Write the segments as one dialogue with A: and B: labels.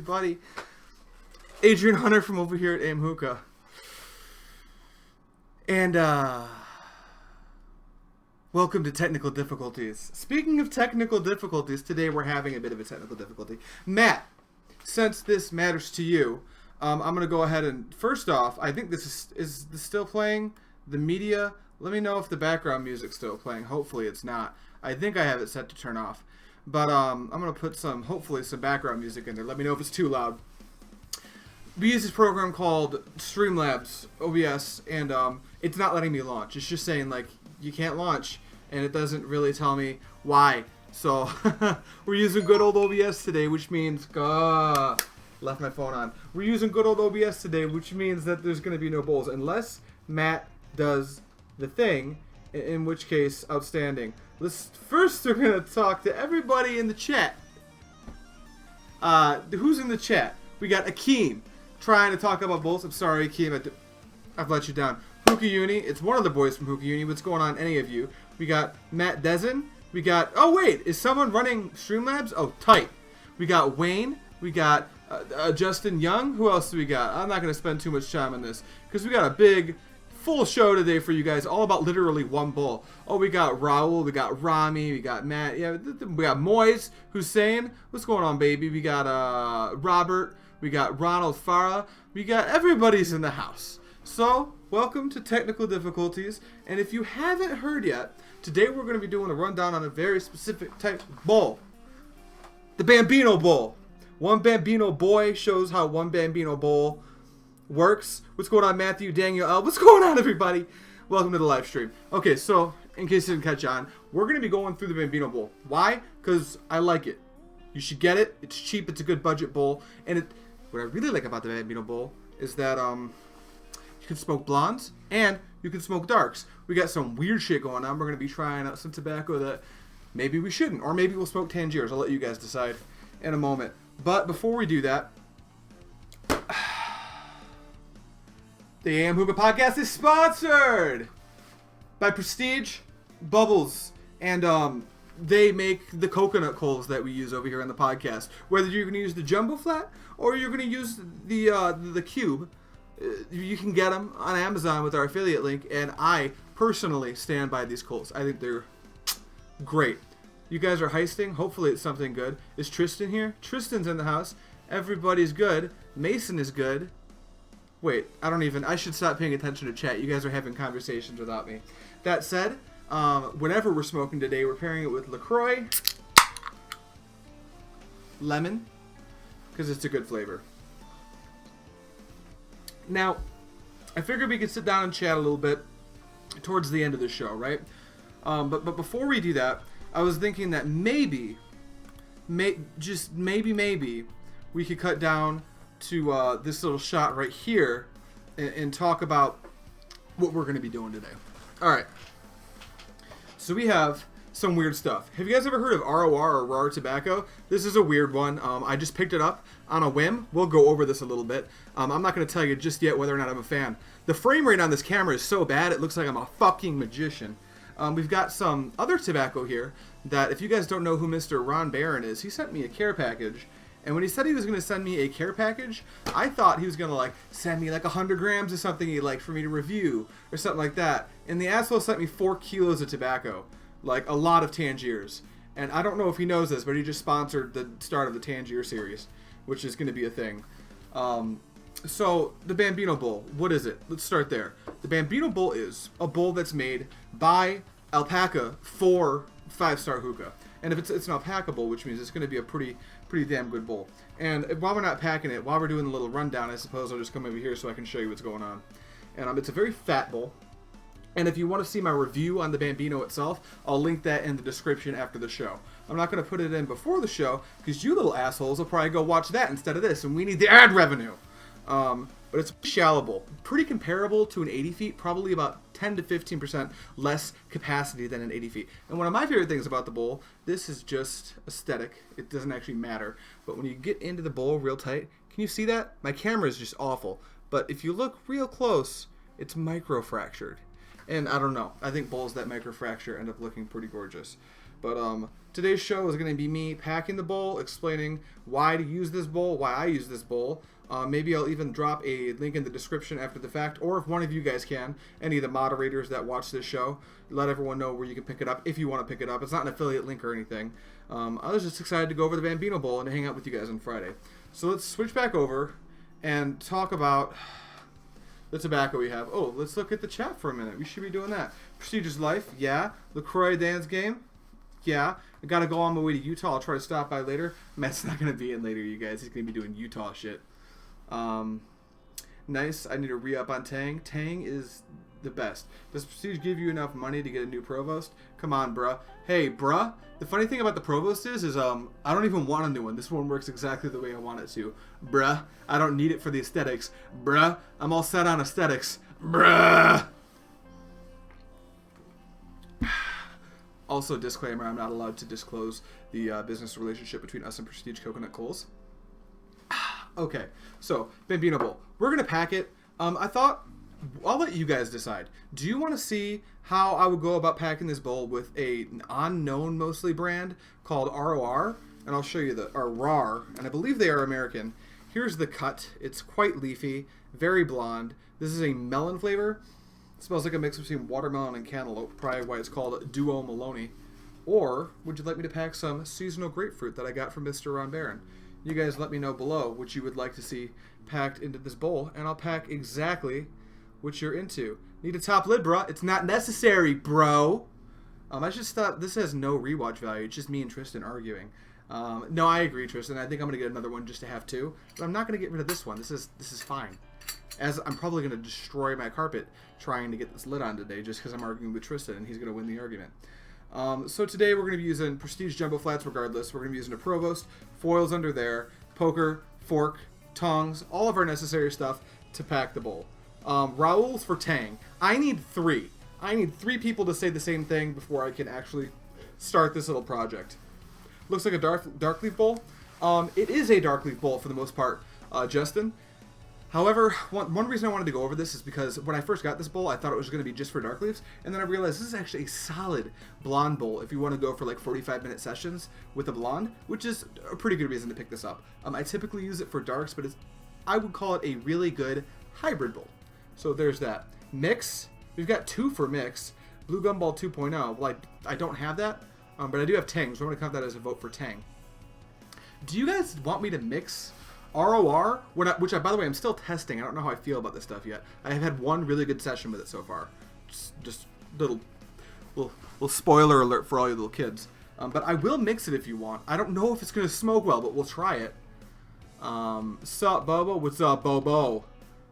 A: everybody. Adrian Hunter from over here at AM Hookah. And, welcome to Technical Difficulties. Speaking of technical difficulties, today we're having a bit of a technical difficulty. Matt, since this matters to you, I'm going to go ahead and, first off, I think this is this still playing? The media? Let me know if the background music's still playing. Hopefully it's not. I think I have it set to turn off. But I'm going to put hopefully some background music in there. Let me know if it's too loud. We use this program called Streamlabs OBS, and it's not letting me launch. It's just saying, like, you can't launch, and it doesn't really tell me why. So we're using good old OBS today, which means... left my phone on. We're using good old OBS today, which means that there's going to be no bowls, unless Matt does the thing, in which case, outstanding. First, we're going to talk to everybody in the chat. Who's in the chat? We got Akeem trying to talk about bowls. I'm sorry, Akeem, I've let you down. Hookah Uni, it's one of the boys from Hookah Uni. What's going on, any of you? We got Matt Dezen. We got, oh wait, is someone running Streamlabs? Oh, tight. We got Wayne. We got Justin Young. Who else do we got? I'm not going to spend too much time on this because we got a big, full show today for you guys, all about literally one bowl. Oh, we got Raul, we got Rami, we got Matt, yeah, we got Moise, Hussein. What's going on, baby? We got Robert, we got Ronald Farah. We got everybody's in the house. So, welcome to Technical Difficulties. And if you haven't heard yet, today we're going to be doing a rundown on a very specific type of bowl. The Bambino Bowl. One Bambino Boy shows how one Bambino Bowl works. What's going on, Matthew, Daniel L? What's going on, everybody? Welcome to the live stream. Okay, so, in case you didn't catch on, we're going to be going through the Bambino Bowl. Why? Because I like it. You should get it. It's cheap. It's a good budget bowl. And what I really like about the Bambino Bowl is that you can smoke blondes and you can smoke darks. We got some weird shit going on. We're going to be trying out some tobacco that maybe we shouldn't. Or maybe we'll smoke Tangiers. I'll let you guys decide in a moment. But before we do that, the AM Hookah Podcast is sponsored by Prestige Bubbles, and they make the coconut coals that we use over here on the podcast. Whether you're going to use the jumbo flat or you're going to use the cube, you can get them on Amazon with our affiliate link, and I personally stand by these coals. I think they're great. You guys are heisting. Hopefully it's something good. Is Tristan here? Tristan's in the house. Everybody's good. Mason is good. Wait, I should stop paying attention to chat. You guys are having conversations without me. That said, whenever we're smoking today, we're pairing it with LaCroix, lemon, because it's a good flavor. Now, I figured we could sit down and chat a little bit towards the end of the show, right? But before we do that, I was thinking that maybe, we could cut down to this little shot right here and talk about what we're going to be doing today. Alright. So we have some weird stuff. Have you guys ever heard of ROR or raw tobacco? This is a weird one. I just picked it up on a whim. We'll go over this a little bit. I'm not going to tell you just yet whether or not I'm a fan. The frame rate on this camera is so bad it looks like I'm a fucking magician. We've got some other tobacco here that, if you guys don't know who Mr. Ron Barron is, he sent me a care package. And when he said he was going to send me a care package, I thought he was going to, send me 100 grams of something he'd like for me to review or something like that. And the asshole sent me 4 kilos of tobacco, a lot of Tangiers. And I don't know if he knows this, but he just sponsored the start of the Tangier series, which is going to be a thing. So, the Bambino Bowl, what is it? Let's start there. The Bambino Bowl is a bowl that's made by alpaca for 5-star hookah. And if it's an alpaca bowl, which means it's going to be a pretty damn good bowl. And while we're not packing it, while we're doing the little rundown, I suppose I'll just come over here so I can show you what's going on. And it's a very fat bowl. And if you want to see my review on the Bambino itself, I'll link that in the description after the show. I'm not going to put it in before the show, because you little assholes will probably go watch that instead of this, and we need the ad revenue. But it's a shallow bowl. Pretty comparable to an 80 feet, probably about 10 to 15% less capacity than an 80 feet. And one of my favorite things about the bowl, this is just aesthetic. It doesn't actually matter. But when you get into the bowl real tight, can you see that? My camera is just awful. But if you look real close, it's micro-fractured. And I don't know. I think bowls that microfracture end up looking pretty gorgeous. But today's show is going to be me packing the bowl, explaining why to use this bowl, why I use this bowl. Maybe I'll even drop a link in the description after the fact, or if one of you guys can, any of the moderators that watch this show, let everyone know where you can pick it up if you want to pick it up. It's not an affiliate link or anything. I was just excited to go over the Bambino Bowl and hang out with you guys on Friday. So let's switch back over and talk about the tobacco we have. Oh, let's look at the chat for a minute. We should be doing that. Prestigious Life, yeah. LaCroix dance game, yeah. I gotta go on my way to Utah. I'll try to stop by later. Matt's not gonna be in later, you guys. He's gonna be doing Utah shit. Nice. I need to re-up on Tang. Tang is the best. Does Prestige give you enough money to get a new Provost? Come on, bruh. Hey, bruh. The funny thing about the Provost is I don't even want a new one. This one works exactly the way I want it to. Bruh. I don't need it for the aesthetics. Bruh. I'm all set on aesthetics. Bruh. Also, disclaimer, I'm not allowed to disclose the business relationship between us and Prestige Coconut Coals. Okay, so Bambino Bowl. We're going to pack it. I thought, I'll let you guys decide. Do you want to see how I would go about packing this bowl with an unknown mostly brand called ROR? And I'll show you or RAR, and I believe they are American. Here's the cut. It's quite leafy, very blonde. This is a melon flavor. It smells like a mix between watermelon and cantaloupe, probably why it's called Duo Maloney. Or would you like me to pack some seasonal grapefruit that I got from Mr. Ron Barron? You guys let me know below what you would like to see packed into this bowl, and I'll pack exactly what you're into. Need a top lid, bro? It's not necessary, bro. I just thought this has no rewatch value. It's just me and Tristan arguing. No, I agree, Tristan. I think I'm gonna get another one just to have two, but I'm not gonna get rid of this one. This is fine. As I'm probably gonna destroy my carpet trying to get this lid on today, just because I'm arguing with Tristan and he's gonna win the argument. So today we're going to be using Prestige Jumbo Flats regardless. We're going to be using a Provost, foils under there, poker, fork, tongs, all of our necessary stuff to pack the bowl. Raoul's for Tang. I need three. I need three people to say the same thing before I can actually start this little project. Looks like a dark leaf bowl. It is a dark leaf bowl for the most part, Justin. However, one reason I wanted to go over this is because when I first got this bowl, I thought it was going to be just for dark leaves, and then I realized this is actually a solid blonde bowl if you want to go for like 45-minute sessions with a blonde, which is a pretty good reason to pick this up. I typically use it for darks, but I would call it a really good hybrid bowl. So there's that. Mix, we've got two for mix. Blue Gumball 2.0, well I don't have that, but I do have Tang, so I'm going to count that as a vote for Tang. Do you guys want me to mix ROR, which by the way, I'm still testing. I don't know how I feel about this stuff yet. I have had one really good session with it so far. Just little spoiler alert for all you little kids. But I will mix it if you want. I don't know if it's going to smoke well, but we'll try it. Sup, Bobo? What's up, Bobo?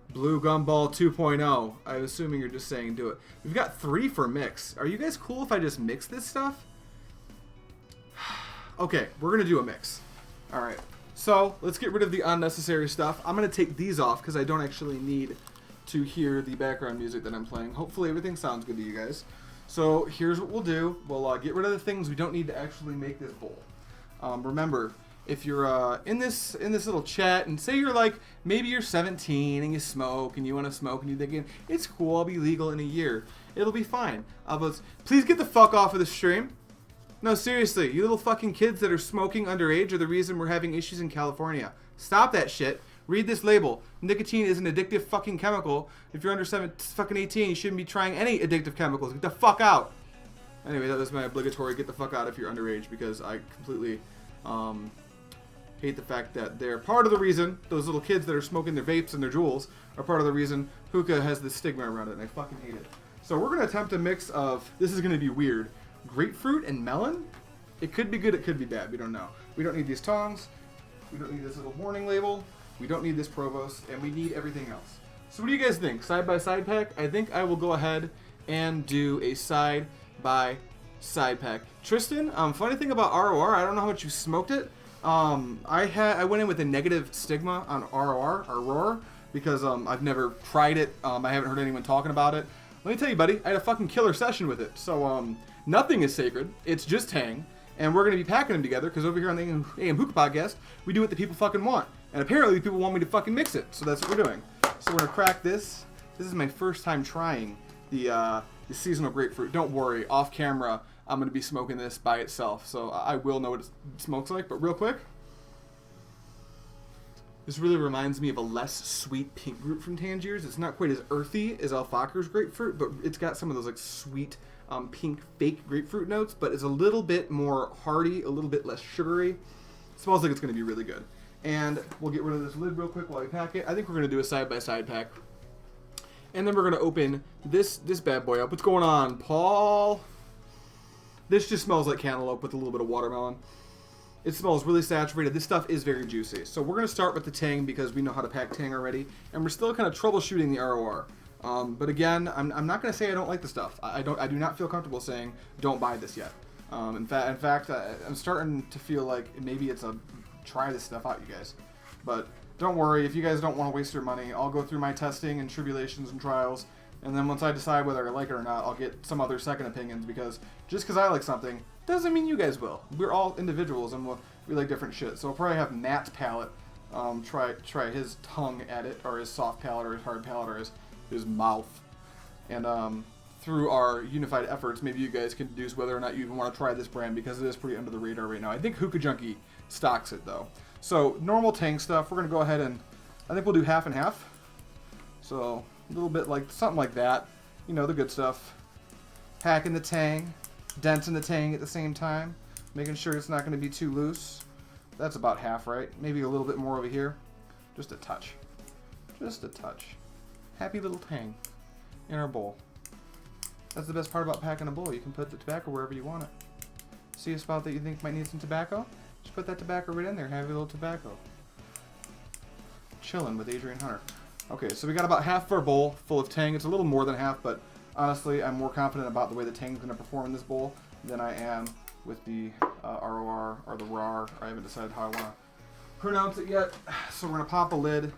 A: Blue Gumball 2.0. I'm assuming you're just saying do it. We've got three for mix. Are you guys cool if I just mix this stuff? Okay, we're going to do a mix. All right. So, let's get rid of the unnecessary stuff. I'm going to take these off because I don't actually need to hear the background music that I'm playing. Hopefully everything sounds good to you guys. So, here's what we'll do. We'll get rid of the things we don't need to actually make this bowl. Remember, if you're in this little chat and say you're like, maybe you're 17 and you smoke and you want to smoke and you're thinking, it's cool, I'll be legal in a year. It'll be fine. Please get the fuck off of the stream. No, seriously, you little fucking kids that are smoking underage are the reason we're having issues in California. Stop that shit. Read this label. Nicotine is an addictive fucking chemical. If you're under fucking 18, you shouldn't be trying any addictive chemicals. Get the fuck out. Anyway, that was my obligatory get the fuck out if you're underage, because I completely hate the fact that they're part of the reason, those little kids that are smoking their vapes and their jewels, are part of the reason hookah has this stigma around it, and I fucking hate it. So we're going to attempt a mix of, this is going to be weird, grapefruit and melon. It could be good, it could be bad, we don't know. We don't need these tongs, we don't need this little warning label, we don't need this Provost, and we need everything else. So what do you guys think? Side by side pack? I think I will go ahead and do a side by side pack. Tristan, funny thing about ROR, I don't know how much you smoked it. I went in with a negative stigma on ROR, because I've never tried it. I haven't heard anyone talking about it. Let me tell you, buddy, I had a fucking killer session with it. So nothing is sacred. It's just Tang. And we're going to be packing them together because over here on the AM Hookah Podcast, we do what the people fucking want. And apparently people want me to fucking mix it. So that's what we're doing. So we're going to crack this. This is my first time trying the the seasonal grapefruit. Don't worry, off camera, I'm going to be smoking this by itself, so I will know what it smokes like. But real quick, this really reminds me of a less sweet pink grape from Tangiers. It's not quite as earthy as Alfaker's grapefruit, but it's got some of those like sweet pink fake grapefruit notes, but it's a little bit more hearty, a little bit less sugary. It smells like it's going to be really good. And we'll get rid of this lid real quick while we pack it. I think we're going to do a side-by-side pack. And then we're going to open this bad boy up. What's going on, Paul? This just smells like cantaloupe with a little bit of watermelon. It smells really saturated. This stuff is very juicy. So we're going to start with the tang because we know how to pack tang already. And we're still kind of troubleshooting the ROR. But again, I'm not going to say I don't like the stuff. I do not feel comfortable saying don't buy this yet. In fact, I'm starting to feel like maybe it's a try this stuff out, you guys. But don't worry, if you guys don't want to waste your money, I'll go through my testing and tribulations and trials, and then once I decide whether I like it or not, I'll get some other second opinions, because just because I like something doesn't mean you guys will. We're all individuals and we like different shit. So I'll probably have Matt's palate try his tongue at it, or his soft palate, or his hard palate, or his mouth. And through our unified efforts, maybe you guys can deduce whether or not you even want to try this brand, because it is pretty under the radar right now. I think Hookah Junkie stocks it though. So normal tang stuff, we're going to go ahead and I think we'll do half and half. So a little bit like something like that. You know, the good stuff. Packing the tang, denting the tang at the same time, making sure it's not going to be too loose. That's about half, right? Maybe a little bit more over here. Just a touch. Just a touch. Happy little tang in our bowl. That's the best part about packing a bowl. You can put the tobacco wherever you want it. See a spot that you think might need some tobacco? Just put that tobacco right in there. Have your little tobacco. Chilling with Adrian Hunter. Okay, so we got about half of our bowl full of tang. It's a little more than half, but honestly, I'm more confident about the way the tang's going to perform in this bowl than I am with the ROR or the RAR. I haven't decided how I want to pronounce it yet. So we're going to pop a lid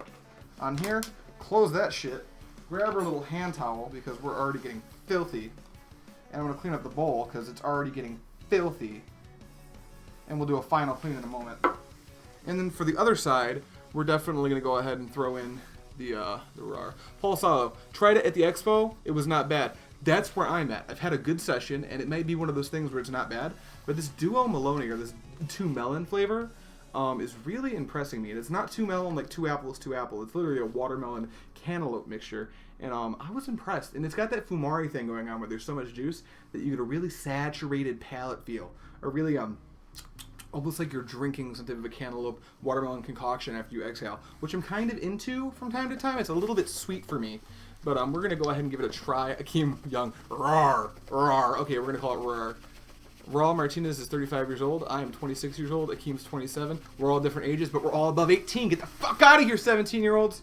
A: on here, close that shit, grab our little hand towel because we're already getting filthy, and I'm going to clean up the bowl because it's already getting filthy, and we'll do a final clean in a moment. And then for the other side, we're definitely going to go ahead and throw in the RAR. Paul Salo, tried it at the expo, it was not bad. That's where I'm at. I've had a good session, and it might be one of those things where it's not bad, but this Duo Maloney, or this 2 melon flavor, is really impressing me. And it's not 2 melon like 2 apples, 2 apple. It's literally a watermelon cantaloupe mixture. And I was impressed. And it's got that Fumari thing going on where there's so much juice that you get a really saturated palate feel. A really, almost like you're drinking some type of a cantaloupe watermelon concoction after you exhale, which I'm kind of into from time to time. It's a little bit sweet for me. But we're going to go ahead and give it a try. Akeem Young, rawr, rawr. Okay, we're going to call it rawr. Raul Martinez is 35 years old. I am 26 years old. Akeem's 27. We're all different ages, but we're all above 18. Get the fuck out of here, 17-year-olds.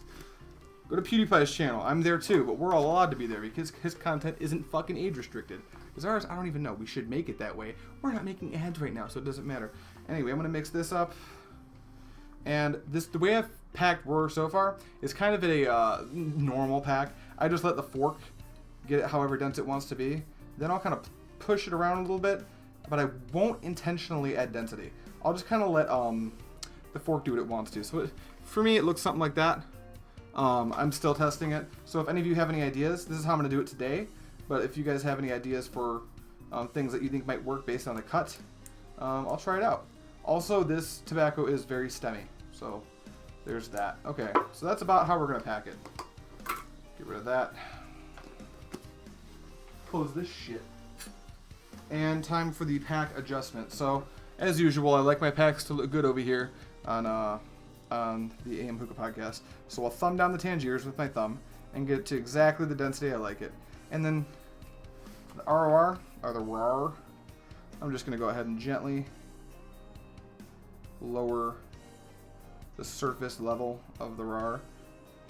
A: Go to PewDiePie's channel. I'm there too, but we're all allowed to be there because his content isn't fucking age restricted. Because ours, I don't even know. We should make it that way. We're not making ads right now, so it doesn't matter. Anyway, I'm going to mix this up. And the way I've packed Roar so far is kind of a normal pack. I just let the fork get it however dense it wants to be. Then I'll kind of push it around a little bit, but I won't intentionally add density. I'll just kind of let the fork do what it wants to. So for me, it looks something like that. I'm still testing it. So if any of you have any ideas, this is how I'm going to do it today. But if you guys have any ideas for things that you think might work based on the cut, I'll try it out. Also, this tobacco is very stemmy. So there's that. Okay, so that's about how we're going to pack it. Get rid of that. Close this shit. And time for the pack adjustment. So, as usual, I like my packs to look good over here on the AM Hookah Podcast. So I'll thumb down the Tangiers with my thumb and get it to exactly the density I like it. And then the ROR, or the RAR, I'm just going to go ahead and gently lower the surface level of the RAR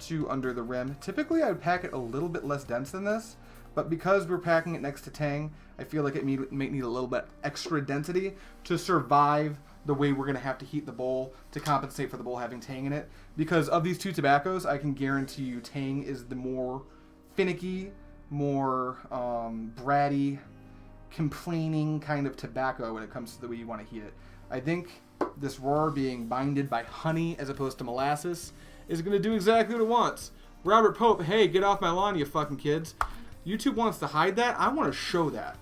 A: to under the rim. Typically, I would pack it a little bit less dense than this, but because we're packing it next to tang, I feel like it might need a little bit extra density to survive the way we're going to have to heat the bowl to compensate for the bowl having tang in it. Because of these two tobaccos, I can guarantee you tang is the more finicky, more bratty, complaining kind of tobacco when it comes to the way you want to heat it. I think this roar being binded by honey as opposed to molasses is going to do exactly what it wants. Robert Pope, hey, get off my lawn, you fucking kids. YouTube wants to hide that. I want to show that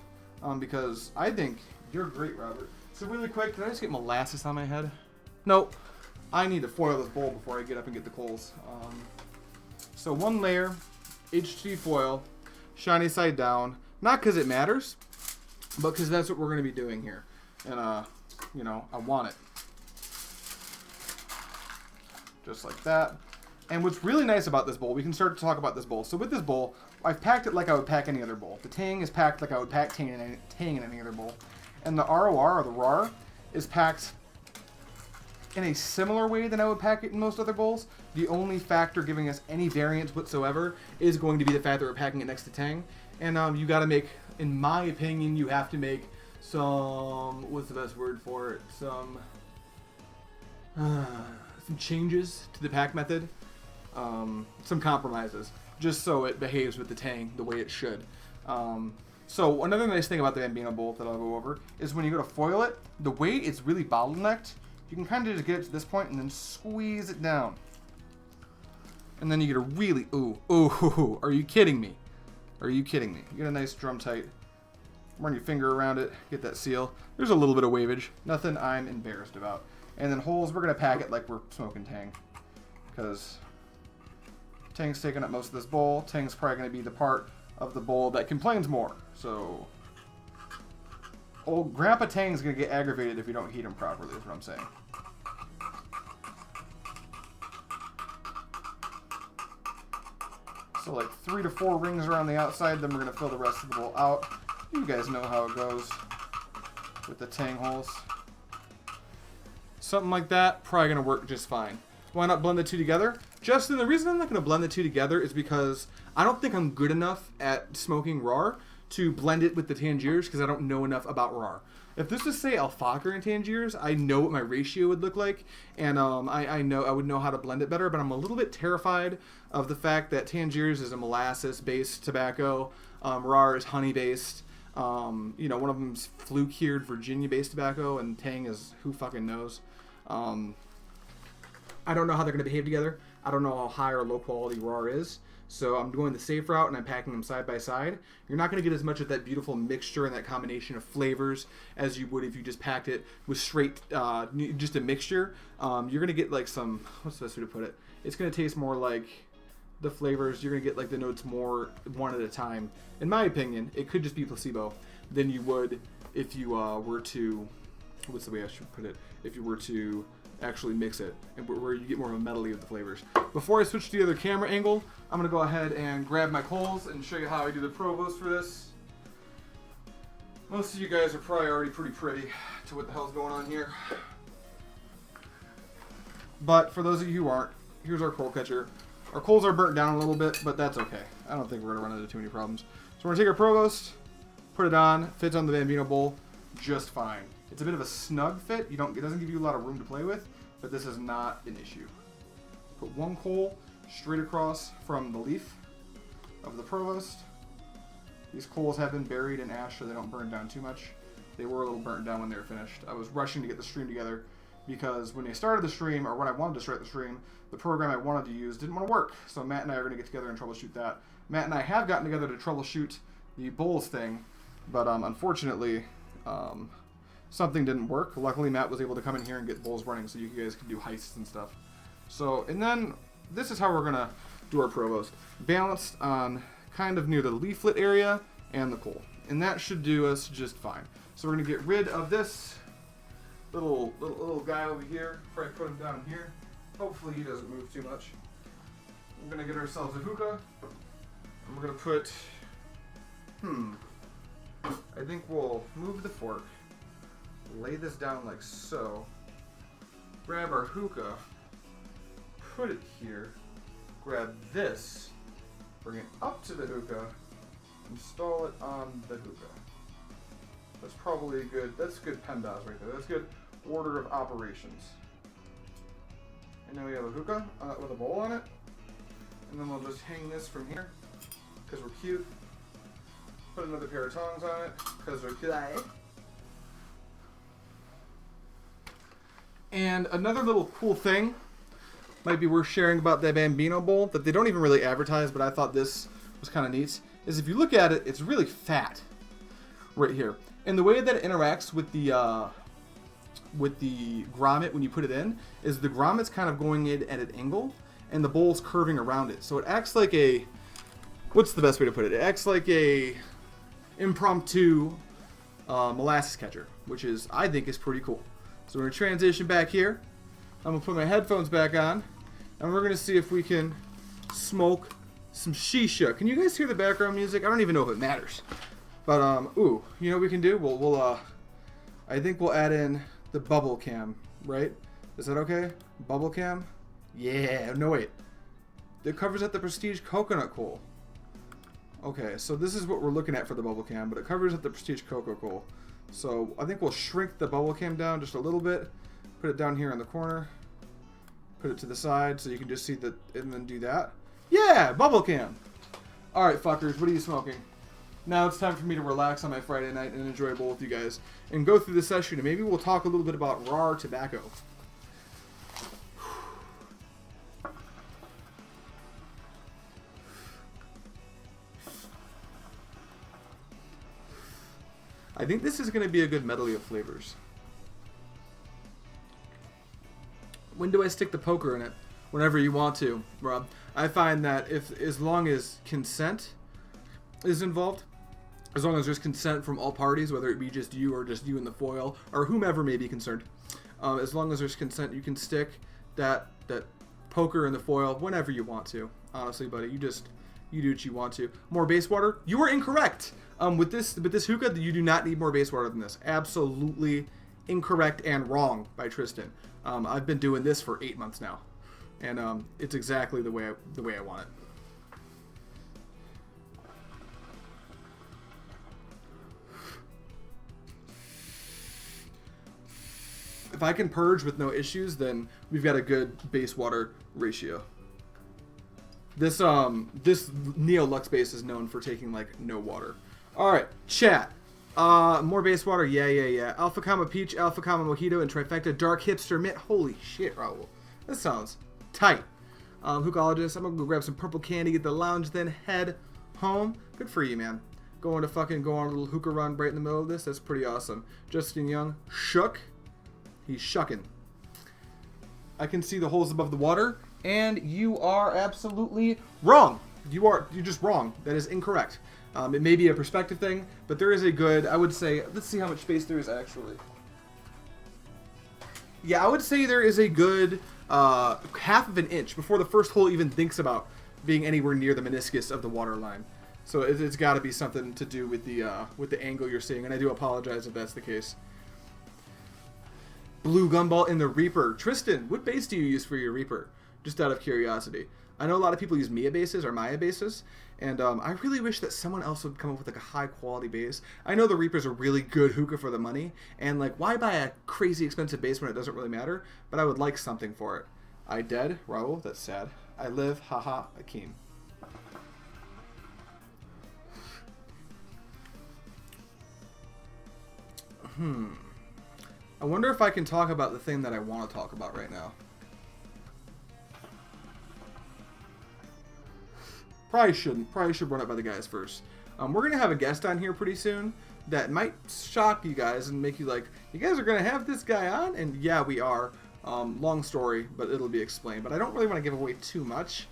A: because I think you're great, Robert. So really quick, did I just get molasses on my head? Nope. I need to foil this bowl before I get up and get the coals. So 1 layer, HT foil, shiny side down. Not because it matters, but because that's what we're going to be doing here. And, you know, I want it. Just like that. And what's really nice about this bowl, we can start to talk about this bowl. So with this bowl, I've packed it like I would pack any other bowl. The tang is packed like I would pack tang in any other bowl. And the ROR, or the RAR, is packed in a similar way than I would pack it in most other bowls. The only factor giving us any variance whatsoever is going to be the fact that we're packing it next to tang. And you got to make, in my opinion, you have to make some, what's the best word for it? Some changes to the pack method. Some compromises, just so it behaves with the tang the way it should. So another nice thing about the Bambino bowl that I'll go over is when you go to foil it, the way it's really bottlenecked, you can kind of just get it to this point and then squeeze it down. And then you get a really, ooh, are you kidding me? Are you kidding me? You get a nice drum tight, run your finger around it, get that seal. There's a little bit of wavage, nothing I'm embarrassed about. And then holes, we're gonna pack it like we're smoking tang, because tang's taking up most of this bowl. Tang's probably gonna be the part of the bowl that complains more. So, old Grandpa Tang's gonna get aggravated if you don't heat him properly, is what I'm saying. So like 3 to 4 rings around the outside, then we're gonna fill the rest of the bowl out. You guys know how it goes with the tang holes. Something like that, probably gonna work just fine. Why not blend the two together? Justin, the reason I'm not gonna blend the two together is because I don't think I'm good enough at smoking RAR to blend it with the Tangiers because I don't know enough about RAR. If this was, say, Alfaca and Tangiers, I know what my ratio would look like, and I know I would know how to blend it better, but I'm a little bit terrified of the fact that Tangiers is a molasses-based tobacco, RAR is honey-based, you know, one of them's fluke-cured Virginia-based tobacco, and Tang is who fucking knows. I don't know how they're going to behave together. I don't know how high or low quality RAR is. So I'm going the safe route and I'm packing them side by side. You're not going to get as much of that beautiful mixture and that combination of flavors as you would if you just packed it with straight, just a mixture. You're going to get like some, what's the best way to put it? It's going to taste more like the flavors. You're going to get like the notes more one at a time. In my opinion, it could just be placebo than you would if you were to, what's the way I should put it? If you were to actually mix it, and where you get more of a medley of the flavors. Before I switch to the other camera angle, I'm going to go ahead and grab my coals and show you how I do the provost for this. Most of you guys are probably already pretty privy to what the hell's going on here. But for those of you who aren't, here's our coal catcher. Our coals are burnt down a little bit, but that's okay. I don't think we're going to run into too many problems. So we're going to take our provost, put it on, fits on the Bambino bowl just fine. It's a bit of a snug fit. It doesn't give you a lot of room to play with, but this is not an issue. Put one coal straight across from the leaf of the provost. These coals have been buried in ash so they don't burn down too much. They were a little burnt down when they were finished. I was rushing to get the stream together because when I started the stream, or when I wanted to start the stream, the program I wanted to use didn't want to work. So Matt and I are going to get together and troubleshoot that. Matt and I have gotten together to troubleshoot the bowls thing, but unfortunately, something didn't work. Luckily, Matt was able to come in here and get bowls running so you guys could do heists and stuff. So, and then this is how we're going to do our provost. Balanced on kind of near the leaflet area and the coal. And that should do us just fine. So we're going to get rid of this little guy over here. Probably put him down here. Hopefully he doesn't move too much. We're going to get ourselves a hookah. And we're going to put, I think we'll move the fork. Lay this down like so. Grab our hookah. Put it here. Grab this. Bring it up to the hookah. Install it on the hookah. That's probably good. That's good PEMDAS right there. That's good order of operations. And now we have a hookah with a bowl on it. And then we'll just hang this from here because we're cute. Put another pair of tongs on it because we're cute. And another little cool thing might be worth sharing about that Bambino bowl that they don't even really advertise, but I thought this was kind of neat, is if you look at it, it's really fat right here. And the way that it interacts with the grommet when you put it in is the grommet's kind of going in at an angle and the bowl's curving around it. So it acts like a, what's the best way to put it? It acts like a impromptu molasses catcher, which is, I think, is pretty cool. So we're going to transition back here. I'm going to put my headphones back on, and we're going to see if we can smoke some shisha. Can you guys hear the background music? I don't even know if it matters. But, ooh, you know what we can do? I think we'll add in the bubble cam, right? Is that okay? Bubble cam? Yeah, no wait. It covers at the Prestige coconut coal. Okay, so this is what we're looking at for the bubble cam, but it covers at the Prestige cocoa coal. So I think we'll shrink the bubble cam down just a little bit. Put it down here in the corner. Put it to the side so you can just see that, and then do that. Yeah, bubble cam. All right, fuckers, what are you smoking? Now it's time for me to relax on my Friday night and enjoy a bowl with you guys and go through the session, and maybe we'll talk a little bit about raw tobacco. I think this is going to be a good medley of flavors. When do I stick the poker in it? Whenever you want to, Rob. I find that as long as consent is involved, as long as there's consent from all parties, whether it be just you or just you and the foil, or whomever may be concerned, as long as there's consent, you can stick that poker in the foil whenever you want to. Honestly, buddy, you do what you want to. More base water? You are incorrect. With this hookah, you do not need more base water than this. Absolutely incorrect and wrong by Tristan. I've been doing this for 8 months now, and it's exactly the way I want it. If I can purge with no issues, then we've got a good base water ratio. This Neo Lux base is known for taking like no water. All right, chat. More base water. Yeah. Alpha Comma Peach, Alpha Comma Mojito, and Trifecta Dark Hipster Mint. Holy shit, Raul. That sounds tight. Hookologist, I'm gonna go grab some purple candy, get the lounge, then head home. Good for you, man. Going to fucking go on a little hookah run right in the middle of this. That's pretty awesome. Justin Young shook. He's shucking. I can see the holes above the water, and you are absolutely wrong. You're just wrong. That is incorrect. It may be a perspective thing, but there is a good, I would say, let's see how much space there is actually. Yeah, I would say there is a good half of an inch before the first hole even thinks about being anywhere near the meniscus of the water line. So it's got to be something to do with the angle you're seeing, and I do apologize if that's the case. Blue Gumball in the Reaper. Tristan, what base do you use for your Reaper? Just out of curiosity. I know a lot of people use Mia bases or Maya bases, and I really wish that someone else would come up with like a high quality base. I know the Reaper's a really good hookah for the money, and like why buy a crazy expensive base when it doesn't really matter? But I would like something for it. I dead, Raul, that's sad. I live, haha, Akeem. I wonder if I can talk about the thing that I want to talk about right now. Probably shouldn't. Probably should run it by the guys first. We're going to have a guest on here pretty soon that might shock you guys and make you like, you guys are going to have this guy on? And yeah, we are. Long story, but it'll be explained. But I don't really want to give away too much.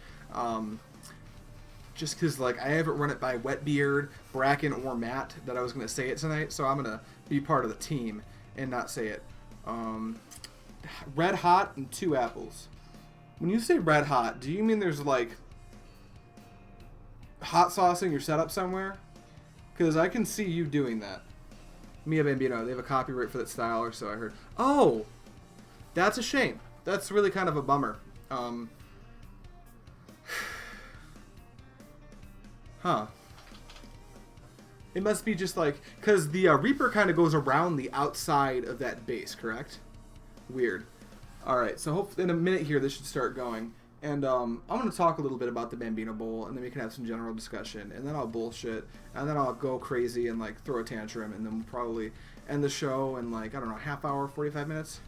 A: Just because like I haven't run it by Wetbeard, Bracken, or Matt that I was going to say it tonight. So I'm going to be part of the team and not say it. Red hot and 2 apples. When you say red hot, do you mean there's like hot saucing your setup somewhere? Because I can see you doing that. Mia Bambino, they have a copyright for that style or so I heard. Oh, that's a shame. That's really kind of a bummer. Huh. It must be just like, because the Reaper kind of goes around the outside of that base, correct? Weird. Alright, so hopefully in a minute here this should start going. And I'm going to talk a little bit about the Bambino Bowl, and then we can have some general discussion, and then I'll bullshit, and then I'll go crazy and like throw a tantrum, and then we'll probably end the show in like, I don't know, half hour, 45 minutes?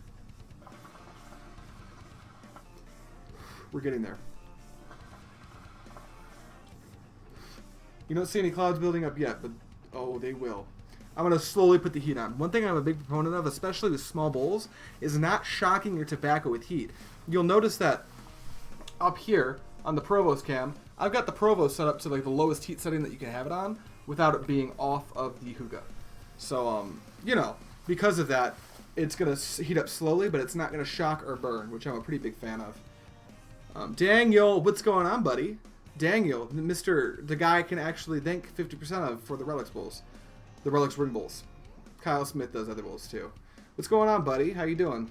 A: We're getting there. You don't see any clouds building up yet, but oh, they will. I'm going to slowly put the heat on. One thing I'm a big proponent of, especially with small bowls, is not shocking your tobacco with heat. You'll notice that up here on the Provost cam, I've got the Provost set up to like the lowest heat setting that you can have it on without it being off of the hookah. So, you know, because of that, it's going to heat up slowly, but it's not going to shock or burn, which I'm a pretty big fan of. Daniel, what's going on, buddy? Daniel, the guy can actually thank 50% of for the Relics bowls. The Relics ring bowls. Kyle Smith does other bowls too. What's going on, buddy? How you doing?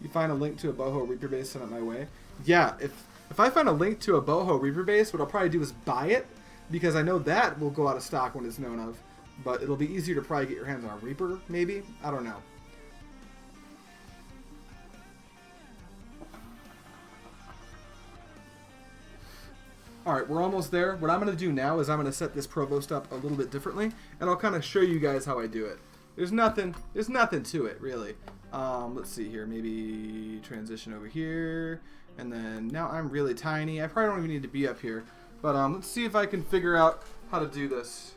A: You find a link to a boho Reaper base, send it my way. Yeah, if I find a link to a boho Reaper base, what I'll probably do is buy it, because I know that will go out of stock when it's known of. But it'll be easier to probably get your hands on a Reaper, maybe? I don't know. Alright, we're almost there. What I'm going to do now is I'm going to set this Provost up a little bit differently, and I'll kind of show you guys how I do it. There's nothing to it, really. Let's see here. Maybe transition over here. And then now I'm really tiny. I probably don't even need to be up here. But let's see if I can figure out how to do this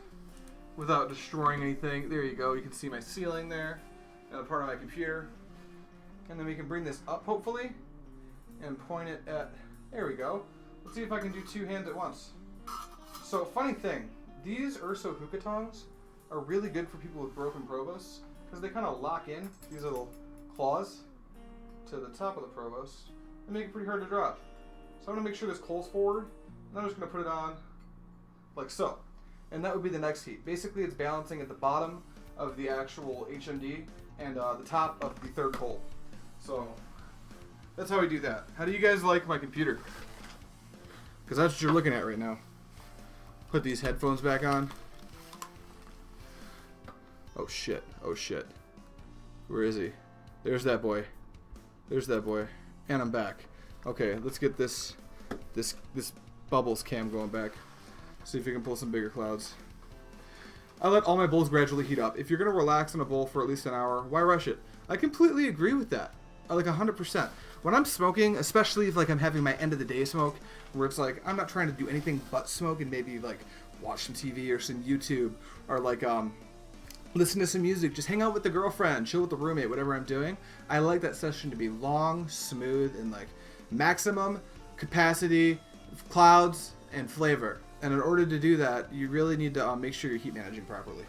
A: without destroying anything. There you go. You can see my ceiling there and a part of my computer. And then we can bring this up, hopefully, and point it at... There we go. Let's see if I can do two hands at once. So, funny thing. These Urso hookah tongs are really good for people with broken Provosts because they kind of lock in these little claws to the top of the Provost and make it pretty hard to drop. So I'm going to make sure this coals forward, and I'm just going to put it on like so. And that would be the next heat. Basically, it's balancing at the bottom of the actual HMD and the top of the third coal. So that's how we do that. How do you guys like my computer? Because that's what you're looking at right now. Put these headphones back on. Oh shit, oh shit. Where is he? There's that boy. There's that boy. And I'm back. Okay, let's get this bubbles cam going back. See if we can pull some bigger clouds. I let all my bowls gradually heat up. If you're going to relax in a bowl for at least an hour, why rush it? I completely agree with that. Like 100%. When I'm smoking, especially if like I'm having my end of the day smoke, where it's like I'm not trying to do anything but smoke and maybe like watch some TV or some YouTube or like listen to some music, just hang out with the girlfriend, chill with the roommate, whatever I'm doing. I like that session to be long, smooth, and like maximum capacity, clouds, and flavor. And in order to do that, you really need to make sure you're heat managing properly.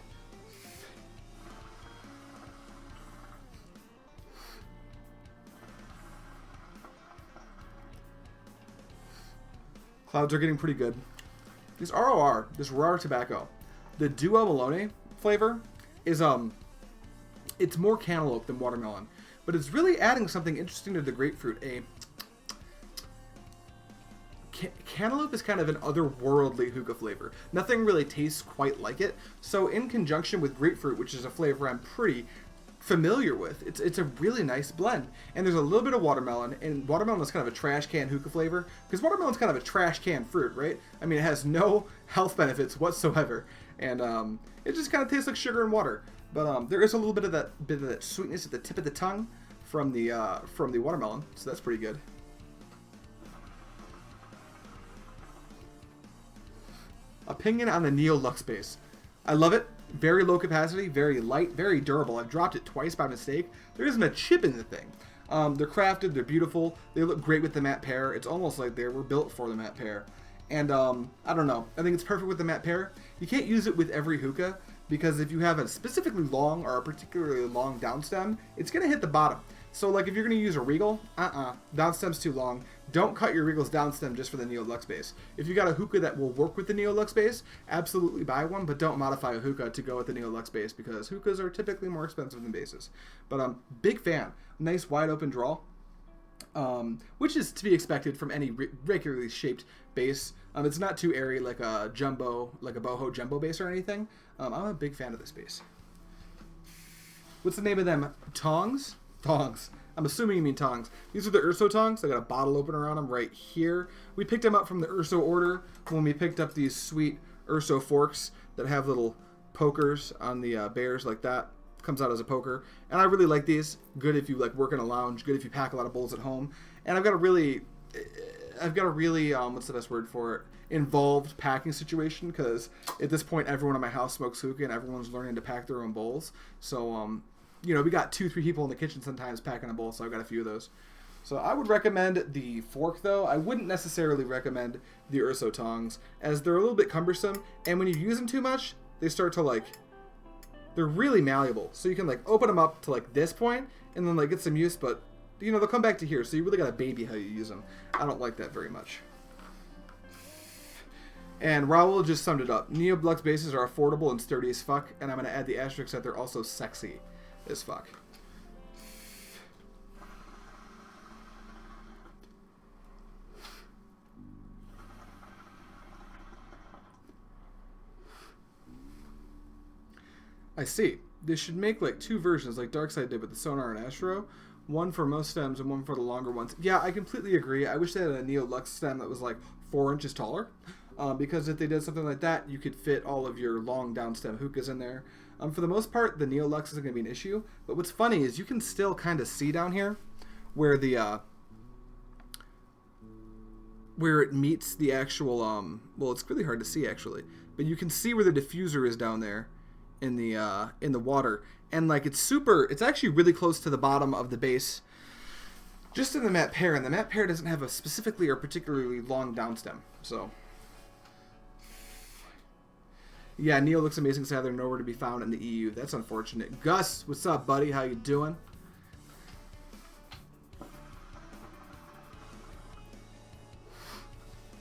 A: Clouds are getting pretty good. This ROR, this raw tobacco, the Duo Maloney flavor is it's more cantaloupe than watermelon, but it's really adding something interesting to the grapefruit. Cantaloupe is kind of an otherworldly hookah flavor. Nothing really tastes quite like it. So in conjunction with grapefruit, which is a flavor I'm pretty familiar with, it's a really nice blend. And there's a little bit of watermelon, and watermelon is kind of a trash can hookah flavor, because watermelon's kind of a trash can fruit, right? I mean, it has no health benefits whatsoever, and it just kind of tastes like sugar and water. But there is a little bit of that sweetness at the tip of the tongue from the watermelon, so that's pretty good. Opinion on the Neo Lux base. I love it. Very low capacity, very light, very durable. I've dropped it twice by mistake. There isn't a chip in the thing. They're crafted, they're beautiful, they look great with the matte pair. It's almost like they were built for the matte pair. And I don't know, I think it's perfect with the matte pair. You can't use it with every hookah, because if you have a specifically long or a particularly long down stem, it's going to hit the bottom. So like if you're going to use a Regal, down stem's too long. Don't cut your Regal's down stem just for the Neo Lux base. If you got a hookah that will work with the Neo Lux base, absolutely buy one, but don't modify a hookah to go with the Neo Lux base, because hookahs are typically more expensive than bases. But big fan. Nice wide open draw, which is to be expected from any regularly shaped base. It's not too airy like a jumbo, like a boho jumbo base or anything. I'm a big fan of this base. What's the name of them? Tongs? Tongs. I'm assuming you mean tongs. These are the Urso tongs. I got a bottle opener on them right here. We picked them up from the Urso order when we picked up these sweet Urso forks that have little pokers on the bears like that. comes out as a poker. And I really like these. Good if you like work in a lounge. Good if you pack a lot of bowls at home. And I've got a really, what's the best word for it? Involved packing situation, because at this point everyone in my house smokes hookah and everyone's learning to pack their own bowls. So, we got 2-3 people in the kitchen sometimes packing a bowl, so I've got a few of those. So I would recommend the fork, though. I wouldn't necessarily recommend the Urso tongs, as they're a little bit cumbersome, and when you use them too much, they start to, they're really malleable. So you can, open them up to, this point, and then, get some use, but, they'll come back to here, so you really got to baby how you use them. I don't like that very much. And Raul just summed it up. Neoblux bases are affordable and sturdy as fuck, and I'm going to add the asterisk that they're also sexy as fuck. I see. They should make 2 versions like Darkside did with the Sonar and Astro. One for most stems and one for the longer ones. Yeah, I completely agree. I wish they had a Neolux stem that was 4 inches taller. Because if they did something like that, you could fit all of your long down stem hookahs in there. For the most part, the Neolux isn't going to be an issue. But what's funny is you can still kind of see down here where the where it meets the actual well, it's really hard to see actually, but you can see where the diffuser is down there in the water, and it's actually really close to the bottom of the base, just in the matte pair, and the matte pair doesn't have a specifically or particularly long down stem. So yeah, Neo looks amazing. Sad they're nowhere to be found in the EU. That's unfortunate. Gus, what's up, buddy? How you doing?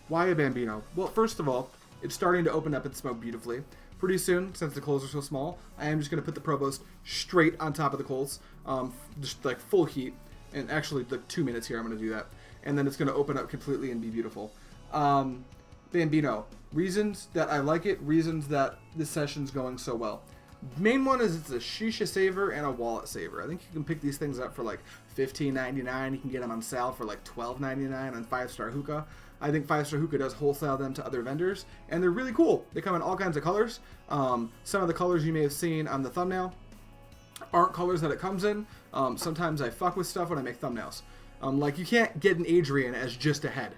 A: Why a Bambino? Well, first of all, it's starting to open up and smoke beautifully. Pretty soon, since the coals are so small, I am just going to put the Provost straight on top of the coals, just full heat. And actually, 2 minutes here, I'm going to do that. And then it's going to open up completely and be beautiful. Bambino. Reasons that I like it, reasons that this session's going so well. Main one is it's a shisha saver and a wallet saver. I think you can pick these things up for $15.99. You can get them on sale for $12.99 on 5-Star Hookah. I think 5-Star Hookah does wholesale them to other vendors, and they're really cool. They come in all kinds of colors. Some of the colors you may have seen on the thumbnail aren't colors that it comes in. Sometimes I fuck with stuff when I make thumbnails. You can't get an Adrian as just a head,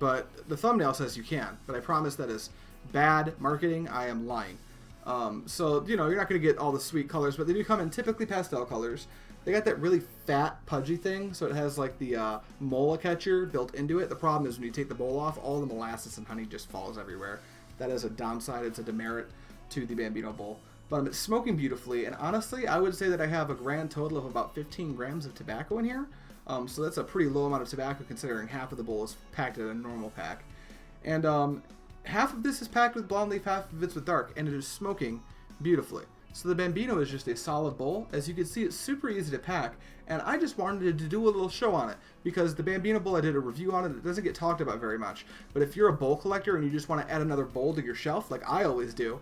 A: but the thumbnail says you can. But I promise that is bad marketing. I am lying. So, you're not going to get all the sweet colors, but they do come in typically pastel colors. They got that really fat, pudgy thing, so it has the mola catcher built into it. The problem is when you take the bowl off, all the molasses and honey just falls everywhere. That is a downside. It's a demerit to the Bambino bowl. But it's smoking beautifully, and honestly, I would say that I have a grand total of about 15 grams of tobacco in here. So that's a pretty low amount of tobacco considering half of the bowl is packed in a normal pack. And half of this is packed with blonde leaf, half of it's with dark, and it is smoking beautifully. So the Bambino is just a solid bowl. As you can see, it's super easy to pack, and I just wanted to do a little show on it, because the Bambino bowl, I did a review on it. It doesn't get talked about very much, but if you're a bowl collector and you just want to add another bowl to your shelf, like I always do,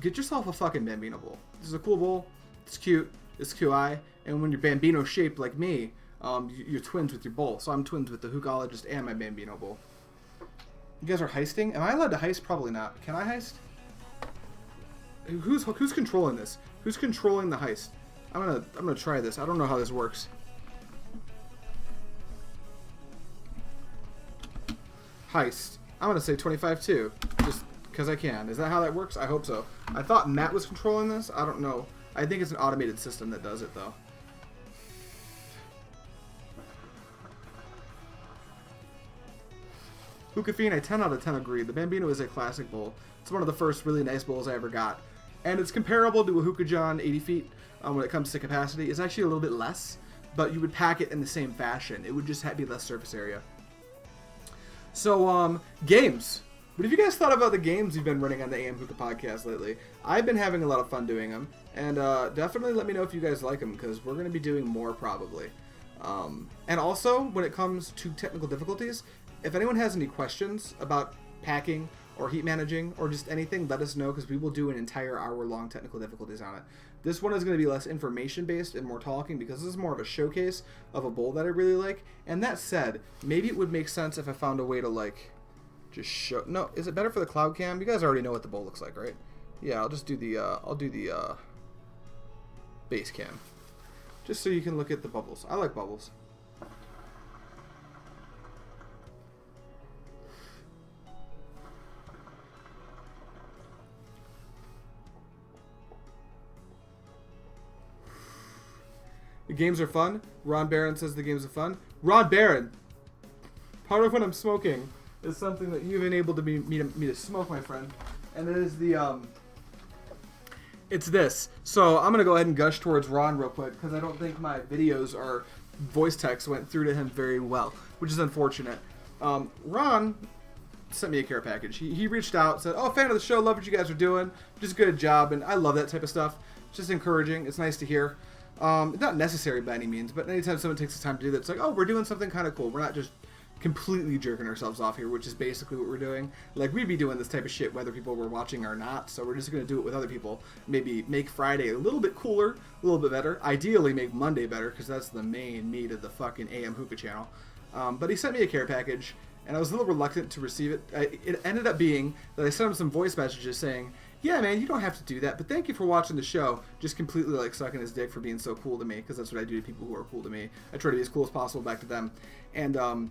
A: get yourself a fucking Bambino bowl. This is a cool bowl. It's cute. It's QI, and when you're Bambino shaped like me, you're twins with your bowl. So I'm twins with the Hookhologist and my Bambino bowl. You guys are heisting? Am I allowed to heist? Probably not. Can I heist? Who's controlling this? Who's controlling the heist? I'm gonna try this. I don't know how this works. Heist. I'm gonna say 25 too, just because I can. Is that how that works? I hope so. I thought Matt was controlling this. I don't know. I think it's an automated system that does it though. Hookah Fiend, I 10 out of 10 agree. The Bambino is a classic bowl. It's one of the first really nice bowls I ever got. And it's comparable to a Hookah John 80 feet when it comes to capacity. It's actually a little bit less, but you would pack it in the same fashion. It would just be less surface area. So, games. What have you guys thought about the games you've been running on the AM Hookah Podcast lately? I've been having a lot of fun doing them, and definitely let me know if you guys like them, because we're going to be doing more probably. And also, when it comes to technical difficulties, if anyone has any questions about packing or heat managing or just anything, let us know, because we will do an entire hour-long technical difficulties on it. This one is going to be less information-based and more talking, because this is more of a showcase of a bowl that I really like. And that said, maybe it would make sense if I found a way to, just show... No, is it better for the cloud cam? You guys already know what the bowl looks like, right? Yeah, I'll just do the, base cam. Just so you can look at the bubbles. I like bubbles. The games are fun. Ron Barron says the games are fun. Ron Barron! Part of when I'm smoking is something that you've enabled me to smoke, my friend. And it is the, it's this. So I'm going to go ahead and gush towards Ron real quick because I don't think my videos or voice text went through to him very well, which is unfortunate. Ron sent me a care package. He reached out, said, oh, fan of the show, love what you guys are doing. Just a good job, and I love that type of stuff. It's just encouraging. It's nice to hear. Not necessary by any means, but anytime someone takes the time to do that, it's like, oh, we're doing something kind of cool. We're not just completely jerking ourselves off here, which is basically what we're doing. Like, we'd be doing this type of shit whether people were watching or not, so we're just going to do it with other people. Maybe make Friday a little bit cooler, a little bit better. Ideally, make Monday better, because that's the main meat of the fucking AM Hookah channel. But he sent me a care package, and I was a little reluctant to receive it. It ended up being that I sent him some voice messages saying, yeah, man, you don't have to do that, but thank you for watching the show. Just completely, like, sucking his dick for being so cool to me, because that's what I do to people who are cool to me. I try to be as cool as possible back to them. And,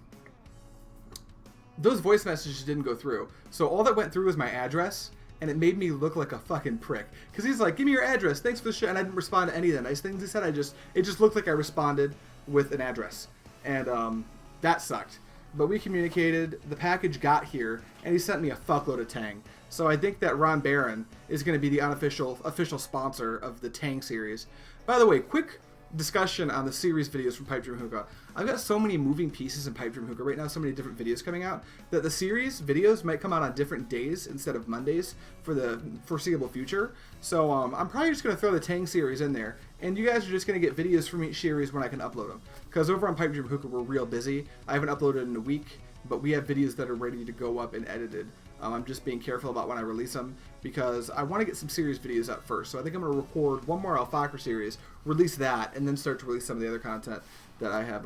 A: those voice messages didn't go through. So all that went through was my address, and it made me look like a fucking prick. Because he's like, give me your address, thanks for the show, and I didn't respond to any of the nice things he said. It just looked like I responded with an address. And, that sucked. But we communicated, the package got here, and he sent me a fuckload of Tang. So I think that Ron Barron is going to be the official sponsor of the Tang series. By the way, quick discussion on the series videos from Pipe Dream Hookah. I've got so many moving pieces in Pipe Dream Hookah right now, so many different videos coming out, that the series videos might come out on different days instead of Mondays for the foreseeable future. So I'm probably just going to throw the Tang series in there, and you guys are just going to get videos from each series when I can upload them. Because over on Pipe Dream Hookah, we're real busy. I haven't uploaded in a week, but we have videos that are ready to go up and edited. I'm just being careful about when I release them because I want to get some series videos out first. So I think I'm going to record one more Alfakra series, release that, and then start to release some of the other content that I have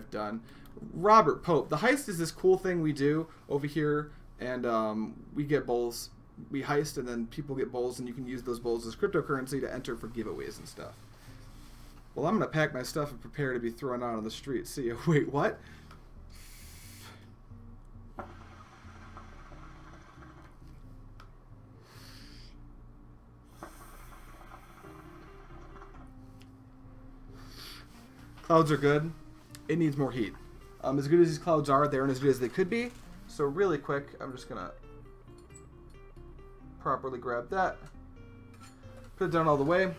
A: done. Robert Pope, the heist is this cool thing we do over here, and we get bowls. We heist, and then people get bowls, and you can use those bowls as cryptocurrency to enter for giveaways and stuff. Well, I'm going to pack my stuff and prepare to be thrown out on the street. See ya. Wait, what? Clouds are good. It needs more heat. As good as these clouds are, they aren't as good as they could be. So really quick, I'm just going to properly grab that. Put it down all the way.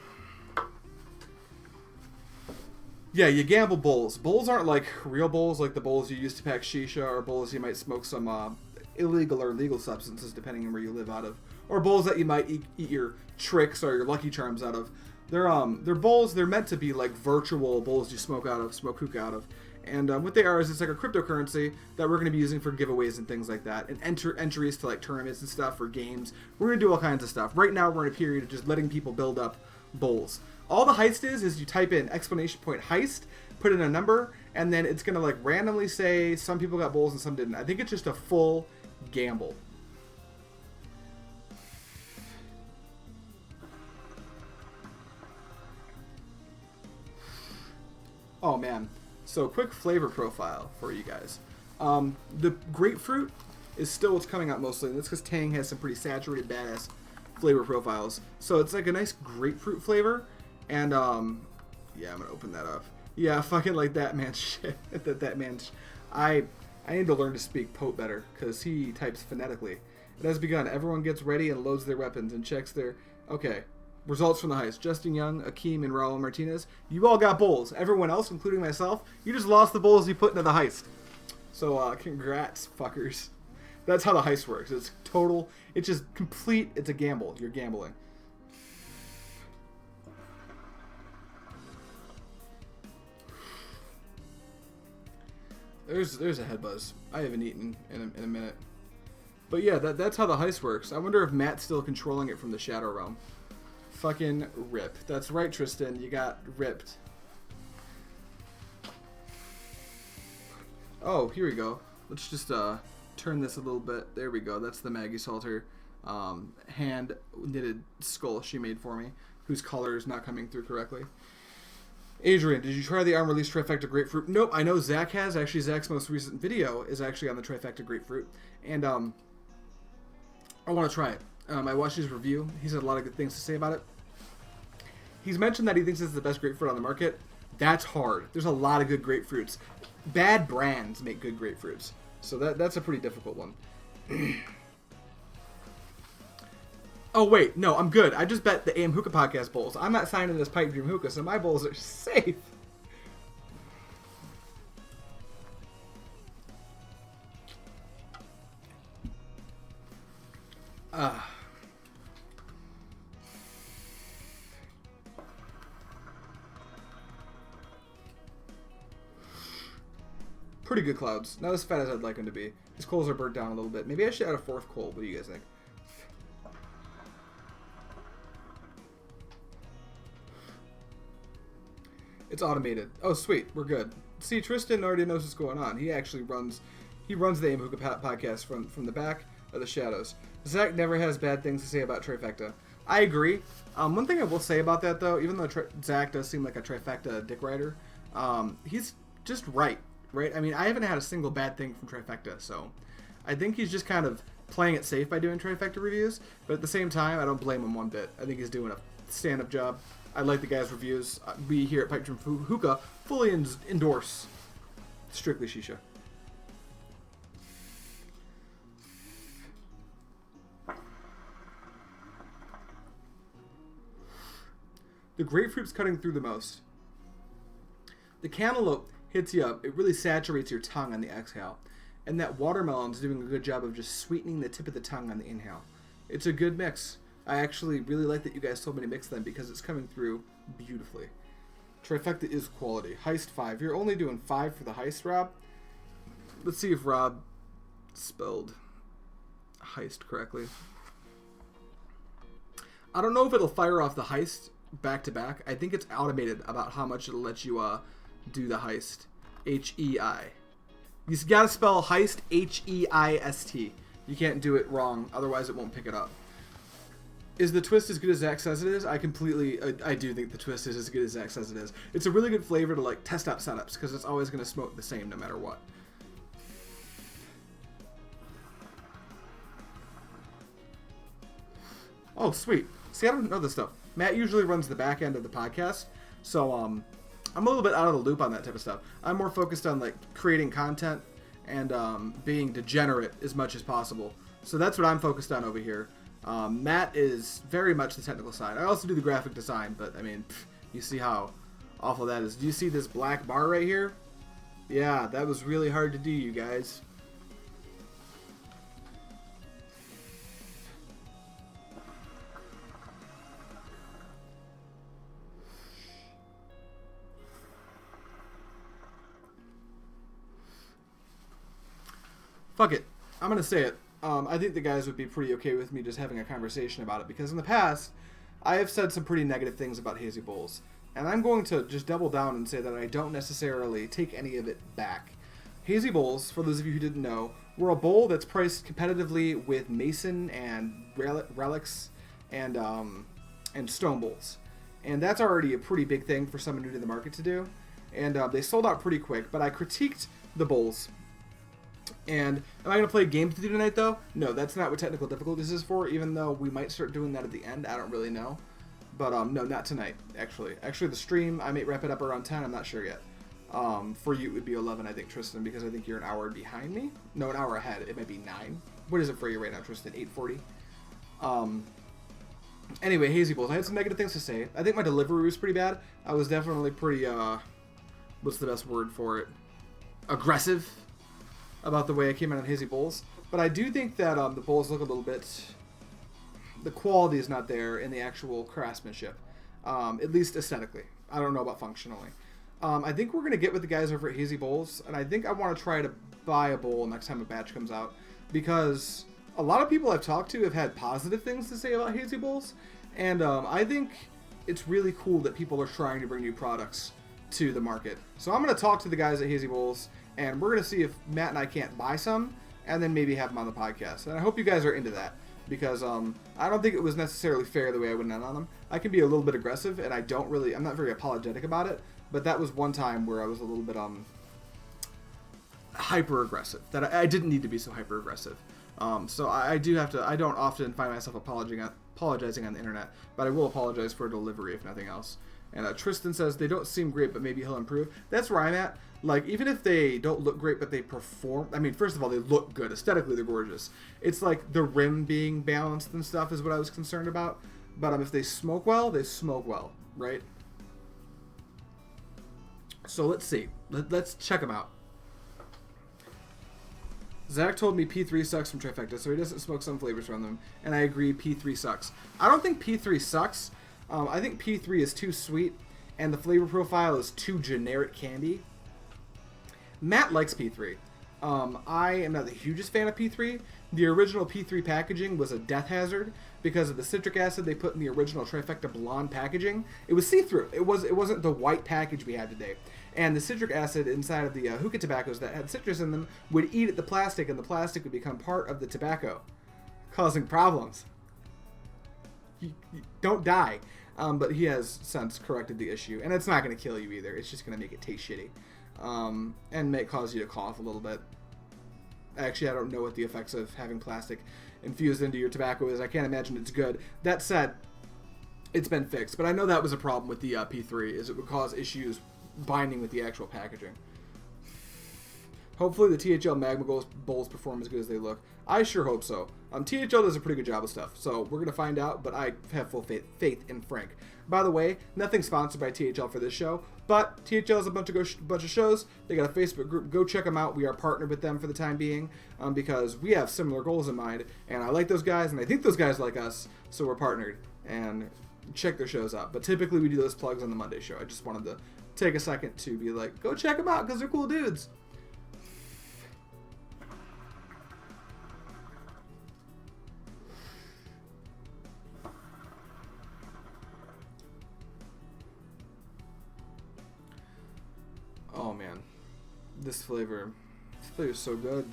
A: Yeah, you gamble bowls. Bowls aren't like real bowls, like the bowls you use to pack shisha, or bowls you might smoke some illegal or legal substances, depending on where you live out of. Or bowls that you might eat your tricks or your Lucky Charms out of. They're bowls. They're meant to be like virtual bowls you smoke hookah out of. And what they are is it's like a cryptocurrency that we're going to be using for giveaways and things like that, and entries to like tournaments and stuff for games. We're going to do all kinds of stuff. Right now we're in a period of just letting people build up bowls. All the heist is you type in exclamation point heist, put in a number, and then it's going to like randomly say some people got bowls and some didn't. I think it's just a full gamble. Oh man, so quick flavor profile for you guys. The grapefruit is still what's coming out mostly, and that's because Tang has some pretty saturated, badass flavor profiles. So it's like a nice grapefruit flavor, and yeah, I'm gonna open that up. Yeah, fucking like that man shit. that man. I need to learn to speak Pope better because he types phonetically. It has begun. Everyone gets ready and loads their weapons and checks their. Okay. Results from the heist. Justin Young, Akeem, and Raul Martinez. You all got bowls. Everyone else, including myself, you just lost the bowls you put into the heist. So, congrats, fuckers. That's how the heist works. It's total. It's just complete. It's a gamble. You're gambling. There's a head buzz. I haven't eaten in a minute. But yeah, that's how the heist works. I wonder if Matt's still controlling it from the Shadow Realm. Fucking rip. That's right, Tristan. You got ripped. Oh, here we go. Let's just turn this a little bit. There we go. That's the Maggie Salter hand knitted skull she made for me. whose color is not coming through correctly. Adrian, did you try the unreleased Trifecta Grapefruit? Nope, I know Zach has. Actually, Zach's most recent video is actually on the Trifecta Grapefruit. And I want to try it. I watched his review. He's had a lot of good things to say about it. He's mentioned that he thinks it's the best grapefruit on the market. That's hard. There's a lot of good grapefruits. Bad brands make good grapefruits. So that's a pretty difficult one. Oh, wait. No, I'm good. I just bet the AM Hookah Podcast bowls. I'm not signing this Pipe Dream Hookah, so my bowls are safe. Pretty good clouds. Not as fat as I'd like them to be. These coals are burnt down a little bit. Maybe I should add a fourth coal. What do you guys think? It's automated. Oh, sweet. We're good. See, Tristan already knows what's going on. He actually runs the AM Hookah Podcast from the back of the shadows. Zach never has bad things to say about Trifecta. I agree. One thing I will say about that, though, even though Zach does seem like a Trifecta dick rider, he's just right? I mean, I haven't had a single bad thing from Trifecta, so I think he's just kind of playing it safe by doing Trifecta reviews, but at the same time, I don't blame him one bit. I think he's doing a stand-up job. I like the guy's reviews. We here at Pipe Dream Hookah fully endorse Strictly Shisha. The grapefruit's cutting through the most. The cantaloupe hits you up. It really saturates your tongue on the exhale. And that watermelon's doing a good job of just sweetening the tip of the tongue on the inhale. It's a good mix. I actually really like that you guys told me to mix them because it's coming through beautifully. Trifecta is quality. Heist 5. You're only doing 5 for the heist, Rob? Let's see if Rob spelled heist correctly. I don't know if it'll fire off the heist back to back. I think it's automated about how much it'll let you do the heist. H-E-I. You gotta spell heist H-E-I-S-T. You can't do it wrong, otherwise it won't pick it up. Is the twist as good as Zach says it is? I do think the twist is as good as Zach says it is. It's a really good flavor to like test out setups because it's always going to smoke the same no matter what. Oh, sweet. See, I don't know this stuff. Matt usually runs the back end of the podcast, so I'm a little bit out of the loop on that type of stuff. I'm more focused on like creating content and being degenerate as much as possible. So that's what I'm focused on over here. Matt is very much the technical side. I also do the graphic design, but I mean, you see how awful that is. Do you see this black bar right here? Yeah, that was really hard to do, you guys. Fuck it. I'm going to say it. I think the guys would be pretty okay with me just having a conversation about it because in the past, I have said some pretty negative things about Hazy Bowls. And I'm going to just double down and say that I don't necessarily take any of it back. Hazy Bowls, for those of you who didn't know, were a bowl that's priced competitively with Mason and Relics and Stone Bowls. And that's already a pretty big thing for someone new to the market to do. And they sold out pretty quick, but I critiqued the bowls. And am I going to play a game with you tonight, though? No, that's not what technical difficulties is for, even though we might start doing that at the end. I don't really know. But, no, not tonight, actually. Actually, the stream, I may wrap it up around 10. I'm not sure yet. For you, it would be 11, I think, Tristan, because I think you're an hour behind me. No, an hour ahead. It might be 9. What is it for you right now, Tristan? 8:40? Anyway, Hazy Bowls. I had some negative things to say. I think my delivery was pretty bad. I was definitely pretty, what's the best word for it? Aggressive about the way I came in on Hazy Bowls. But I do think that the bowls look a little bit... The quality is not there in the actual craftsmanship. At least aesthetically. I don't know about functionally. I think we're going to get with the guys over at Hazy Bowls. And I think I want to try to buy a bowl next time a batch comes out. Because a lot of people I've talked to have had positive things to say about Hazy Bowls. And I think it's really cool that people are trying to bring new products to the market. So I'm going to talk to the guys at Hazy Bowls. And we're going to see if Matt and I can't buy some, and then maybe have them on the podcast. And I hope you guys are into that. because I don't think it was necessarily fair the way I went in on them. I can be a little bit aggressive, and I'm not very apologetic about it, but that was one time where I was a little bit hyper aggressive, that I didn't need to be so hyper aggressive. So I don't often find myself apologizing on the internet, but I will apologize for delivery if nothing else. And Tristan says, they don't seem great, but maybe he'll improve. That's where I'm at. Like, even if they don't look great, but they perform... I mean, first of all, they look good. Aesthetically, they're gorgeous. It's like the rim being balanced and stuff is what I was concerned about. But if they smoke well, they smoke well, right? So let's see. Let's check them out. Zach told me P3 sucks from Trifecta, so he doesn't smoke some flavors from them. And I agree, P3 sucks. I don't think P3 sucks. I think P3 is too sweet, and the flavor profile is too generic candy. Matt likes P3. I am not the hugest fan of P3. The original P3 packaging was a death hazard because of the citric acid they put in the original Trifecta Blonde packaging. It was see-through. It wasn't the white package we had today. And the citric acid inside of the hookah tobaccos that had citrus in them would eat at the plastic, and the plastic would become part of the tobacco, causing problems. You don't die. But he has since corrected the issue. And it's not going to kill you either. It's just going to make it taste shitty. And may cause you to cough a little bit. Actually, I don't know what the effects of having plastic infused into your tobacco is. I can't imagine it's good. That said, it's been fixed. But I know that was a problem with the P3, is it would cause issues binding with the actual packaging. Hopefully the THL Magma bowls perform as good as they look. I sure hope so. THL does a pretty good job of stuff, so we're going to find out, but I have full faith in Frank. By the way, nothing sponsored by THL for this show, but THL has a bunch of shows. They got a Facebook group. Go check them out. We are partnered with them for the time being because we have similar goals in mind, and I like those guys, and I think those guys like us, so we're partnered, and check their shows out. But typically we do those plugs on the Monday show. I just wanted to take a second to be like, go check them out because they're cool dudes. Oh man, this flavor is so good.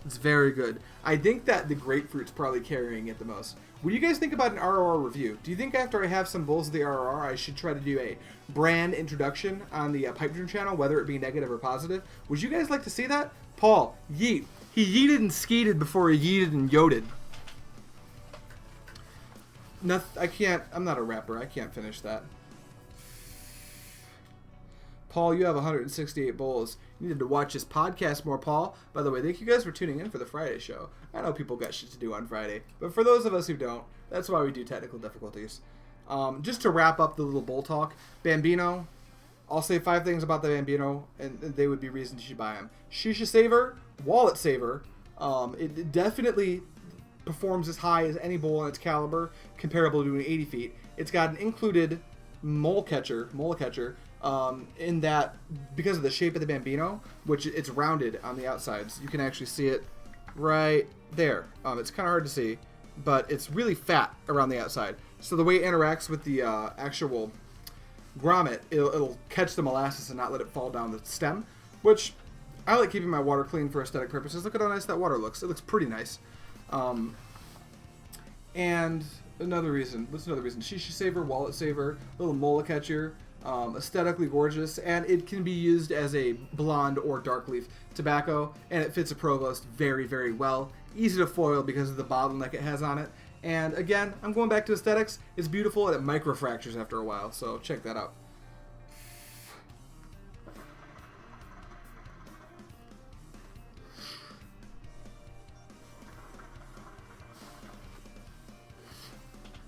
A: It's very good. I think that the grapefruit's probably carrying it the most. What do you guys think about an ROR review? Do you think after I have some bowls of the ROR, I should try to do a brand introduction on the Pipe Dream channel, whether it be negative or positive? Would you guys like to see that? Paul, yeet. He yeeted and skeeted before he yeeted and yoted. I can't. I'm not a rapper. I can't finish that. Paul, you have 168 bowls. You need to watch this podcast more, Paul. By the way, thank you guys for tuning in for the Friday show. I know people got shit to do on Friday, but for those of us who don't, that's why we do technical difficulties. Just to wrap up the little bowl talk, Bambino, I'll say 5 things about the Bambino, and they would be reasons you should buy them. Shisha saver, wallet saver. It definitely performs as high as any bowl in its caliber, comparable to an 80 feet. It's got an included mole catcher, in that, because of the shape of the Bambino, which it's rounded on the outsides, you can actually see it right there. It's kind of hard to see, but it's really fat around the outside. So the way it interacts with the actual grommet, it'll catch the molasses and not let it fall down the stem, which I like keeping my water clean for aesthetic purposes. Look at how nice that water looks. It looks pretty nice. And another reason, what's another reason? Shisha saver, wallet saver, little mola catcher. Aesthetically gorgeous, and it can be used as a blonde or dark leaf tobacco, and it fits a provost very, very well. Easy to foil because of the bottleneck it has on it. And again, I'm going back to aesthetics. It's beautiful, and it microfractures after a while, so check that out.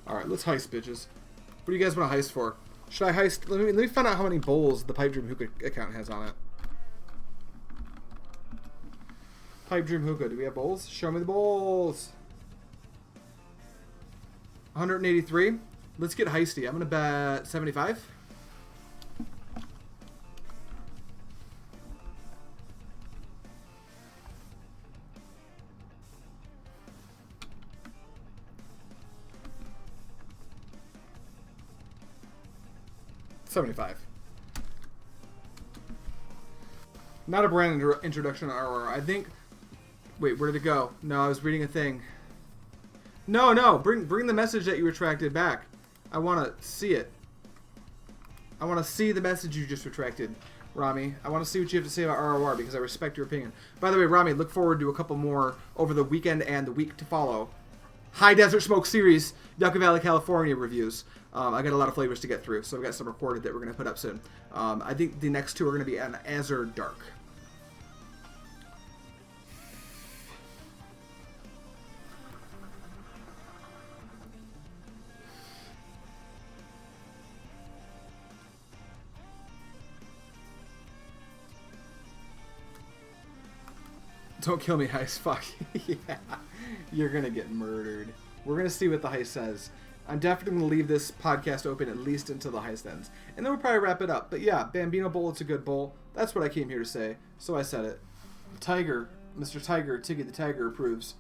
A: Alright, let's heist, bitches. What do you guys want to heist for? Should I heist? Let me find out how many bowls the Pipe Dream Hookah account has on it. Pipe Dream Hookah. Do we have bowls? Show me the bowls. 183. Let's get heisty. I'm going to bet 75. $75. Not a brand introduction on RR. I think... Wait, where did it go? No, I was reading a thing. No. Bring the message that you retracted back. I want to see it. I want to see the message you just retracted, Rami. I want to see what you have to say about ROR because I respect your opinion. By the way, Rami, look forward to a couple more over the weekend and the week to follow. High Desert Smoke Series, Yucca Valley, California reviews. I got a lot of flavors to get through, so I've got some recorded that we're going to put up soon. I think the next two are going to be an Azure Dark. Don't kill me, Heist. Fuck. Yeah. You're going to get murdered. We're going to see what the Heist says. I'm definitely going to leave this podcast open at least until the Heist ends. And then we'll probably wrap it up. But yeah, Bambino Bowl, it's a good bowl. That's what I came here to say. So I said it. Tiger, Mr. Tiger, Tiggy the Tiger approves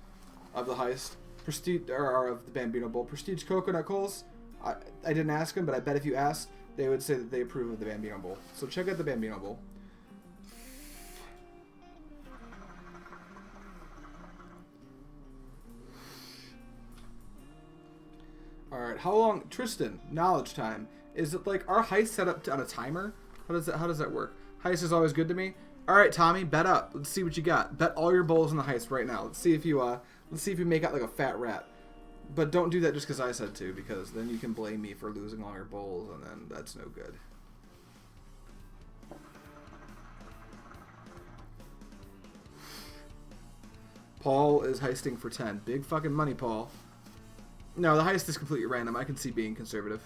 A: of the Heist. Prestige, or of the Bambino Bowl. Prestige Coconut Coals. I didn't ask them, but I bet if you asked, they would say that they approve of the Bambino Bowl. So check out the Bambino Bowl. Alright, how long, Tristan, knowledge time. Is it like our Heist set up on a timer? How does that work? Heist is always good to me. Alright, Tommy, bet up. Let's see what you got. Bet all your bowls in the Heist right now. Let's see if you make out like a fat rat. But don't do that just because I said to, because then you can blame me for losing all your bowls, and then that's no good. Paul is heisting for 10. Big fucking money, Paul. No, the Heist is completely random. I can see being conservative.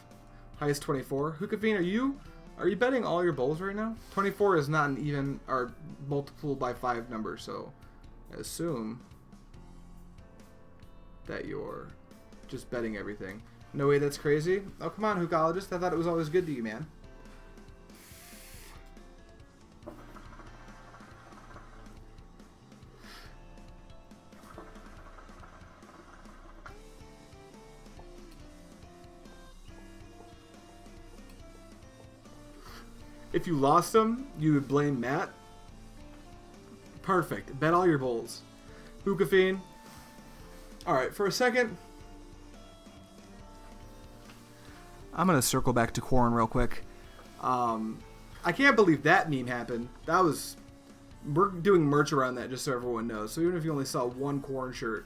A: Heist 24. Hookah Fiend, are you betting all your bowls right now? 24 is not an even or multiple by 5 number, so I assume that you're just betting everything. No way, that's crazy. Oh, come on, Hookologist. I thought it was always good to you, man. If you lost them, you would blame Matt. Perfect. Bet all your bowls. Hookah Fiend. Alright, for a second, I'm going to circle back to corn real quick. I can't believe that meme happened. We're doing merch around that just so everyone knows. So even if you only saw one corn shirt,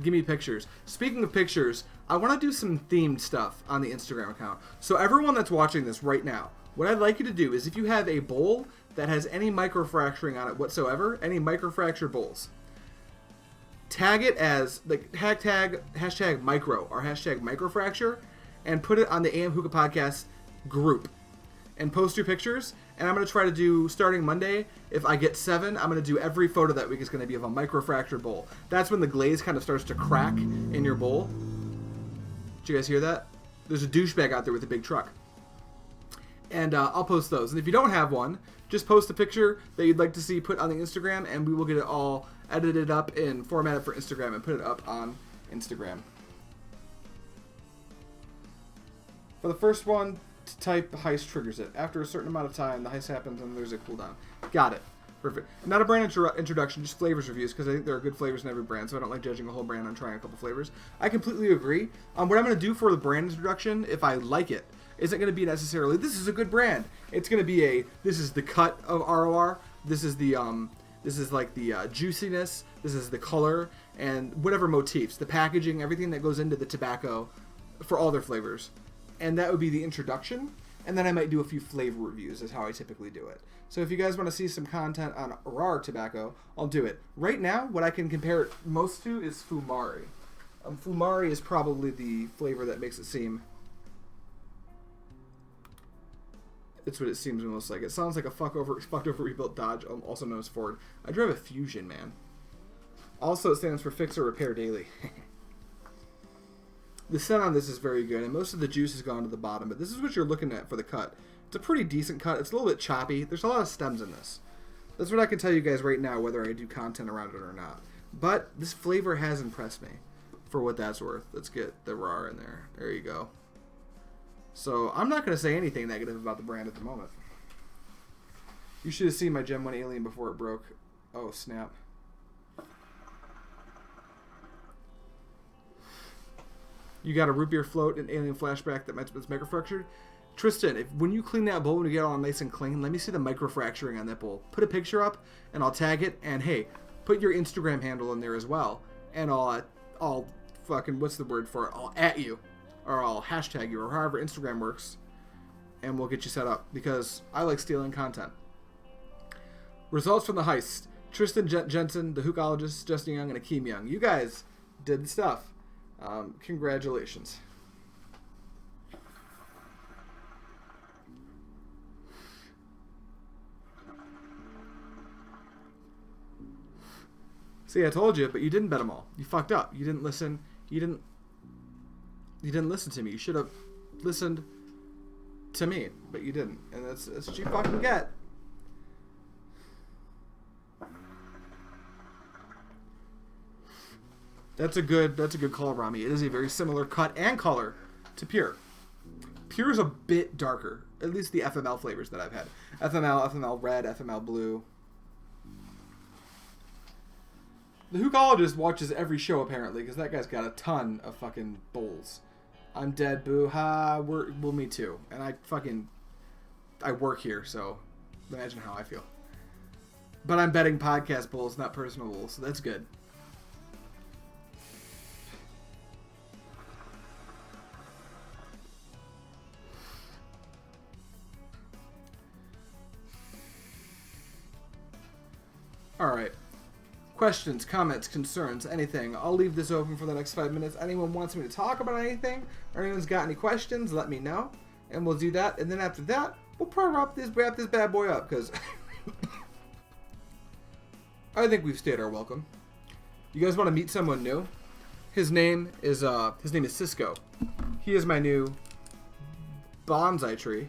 A: give me pictures. Speaking of pictures, I want to do some themed stuff on the Instagram account. So everyone that's watching this right now, what I'd like you to do is if you have a bowl that has any microfracturing on it whatsoever, any microfracture bowls, tag it as like hashtag micro or hashtag microfracture and put it on the AM Hookah Podcast group and post your pictures. And I'm going to try to do, starting Monday, if I get 7, I'm going to do every photo that week is going to be of a microfracture bowl. That's when the glaze kind of starts to crack in your bowl. Did you guys hear that? There's a douchebag out there with a big truck. And I'll post those. And if you don't have one, just post a picture that you'd like to see put on the Instagram, and we will get it all edited up and formatted for Instagram and put it up on Instagram. For the first one, to type Heist triggers it. After a certain amount of time, the Heist happens and there's a cooldown. Got it. Perfect. Not a brand introduction, just flavors reviews, because I think there are good flavors in every brand, so I don't like judging a whole brand on trying a couple flavors. I completely agree. What I'm going to do for the brand introduction, if I like it, isn't going to be necessarily, this is a good brand. It's going to be this is the cut of ROR, this is the, this is like the juiciness, this is the color, and whatever motifs, the packaging, everything that goes into the tobacco for all their flavors. And that would be the introduction, and then I might do a few flavor reviews is how I typically do it. So if you guys want to see some content on ROR tobacco, I'll do it. Right now, what I can compare it most to is Fumari. Fumari is probably the flavor that makes it seem... It's what it seems most like. It sounds like a fucked over rebuilt Dodge, also known as Ford. I drive a Fusion, man. Also, it stands for Fix or Repair Daily. The scent on this is very good, and most of the juice has gone to the bottom, but this is what you're looking at for the cut. It's a pretty decent cut. It's a little bit choppy. There's a lot of stems in this. That's what I can tell you guys right now, whether I do content around it or not. But this flavor has impressed me, for what that's worth. Let's get the RAR in there. There you go. So, I'm not going to say anything negative about the brand at the moment. You should have seen my Gen 1 Alien before it broke. Oh, snap. You got a root beer float and alien flashback that's microfractured. Tristan, when you clean that bowl, when you get it all nice and clean, let me see the microfracturing on that bowl. Put a picture up, and I'll tag it. And hey, put your Instagram handle in there as well, and I'll fucking, what's the word for it? I'll at you, or I'll hashtag you, or however Instagram works, and we'll get you set up, because I like stealing content. Results from the heist. Tristan Jensen, the hookologist, Justin Young, and Akeem Young. You guys did the stuff. Congratulations. See, I told you, but you didn't bet them all. You fucked up. You didn't listen. You didn't listen to me. You should have listened to me, but you didn't. And that's what you fucking get. That's a good call, Rami. It is a very similar cut and color to Pure. Pure is a bit darker, at least the FML flavors that I've had. FML red, FML blue. The hookologist watches every show, apparently, because that guy's got a ton of fucking bowls. I'm dead, boo, ha, well, me too. And I work here, so imagine how I feel. But I'm betting podcast bowls, not personal bowls, so that's good. Alright. Questions, comments, concerns, anything. I'll leave this open for the next 5 minutes. Anyone wants me to talk about anything, or anyone's got any questions, let me know. And we'll do that. And then after that, we'll probably wrap this bad boy up, because I think we've stayed our welcome. You guys want to meet someone new? His name is Cisco. He is my new bonsai tree.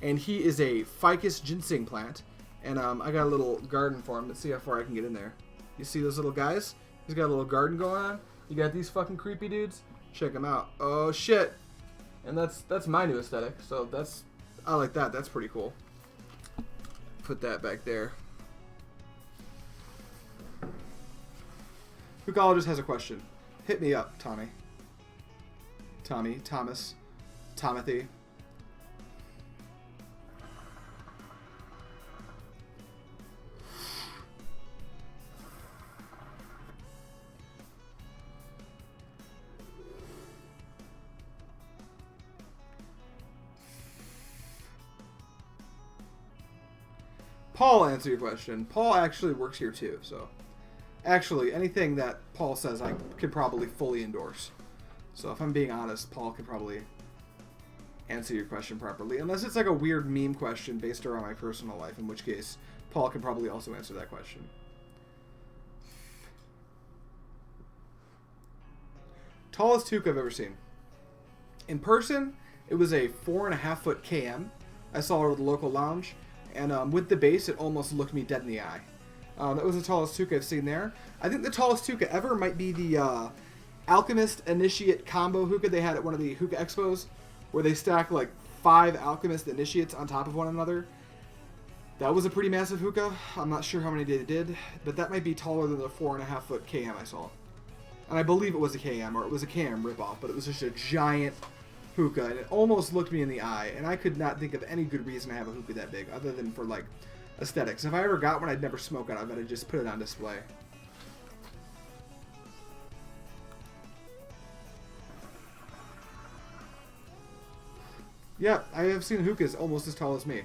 A: And he is a ficus ginseng plant. And I got a little garden for him. Let's see how far I can get in there. You see those little guys? He's got a little garden going on. You got these fucking creepy dudes? Check them out. Oh shit. And that's my new aesthetic. So I like that. That's pretty cool. Put that back there. Hookologist has a question. Hit me up, Tommy. Thomas, Timothy. Paul, answer your question. Paul actually works here too, so actually anything that Paul says I could probably fully endorse. So if I'm being honest, Paul could probably answer your question properly, unless it's like a weird meme question based around my personal life, in which case Paul could probably also answer that question. Tallest hookah I've ever seen. In person, it was a 4.5-foot KM. I saw it at the local lounge. And with the base, it almost looked me dead in the eye. That was the tallest hookah I've seen there. I think the tallest hookah ever might be the Alchemist Initiate combo hookah they had at one of the hookah expos, where they stacked like 5 Alchemist Initiates on top of one another. That was a pretty massive hookah. I'm not sure how many they did, but that might be taller than the 4.5-foot KM I saw. And I believe it was a KM, or it was a KM ripoff, but it was just a giant hookah, and it almost looked me in the eye, and I could not think of any good reason to have a hookah that big, other than for, like, aesthetics. If I ever got one, I'd never smoke it. I bet I'd just put it on display. Yeah, I have seen hookahs almost as tall as me.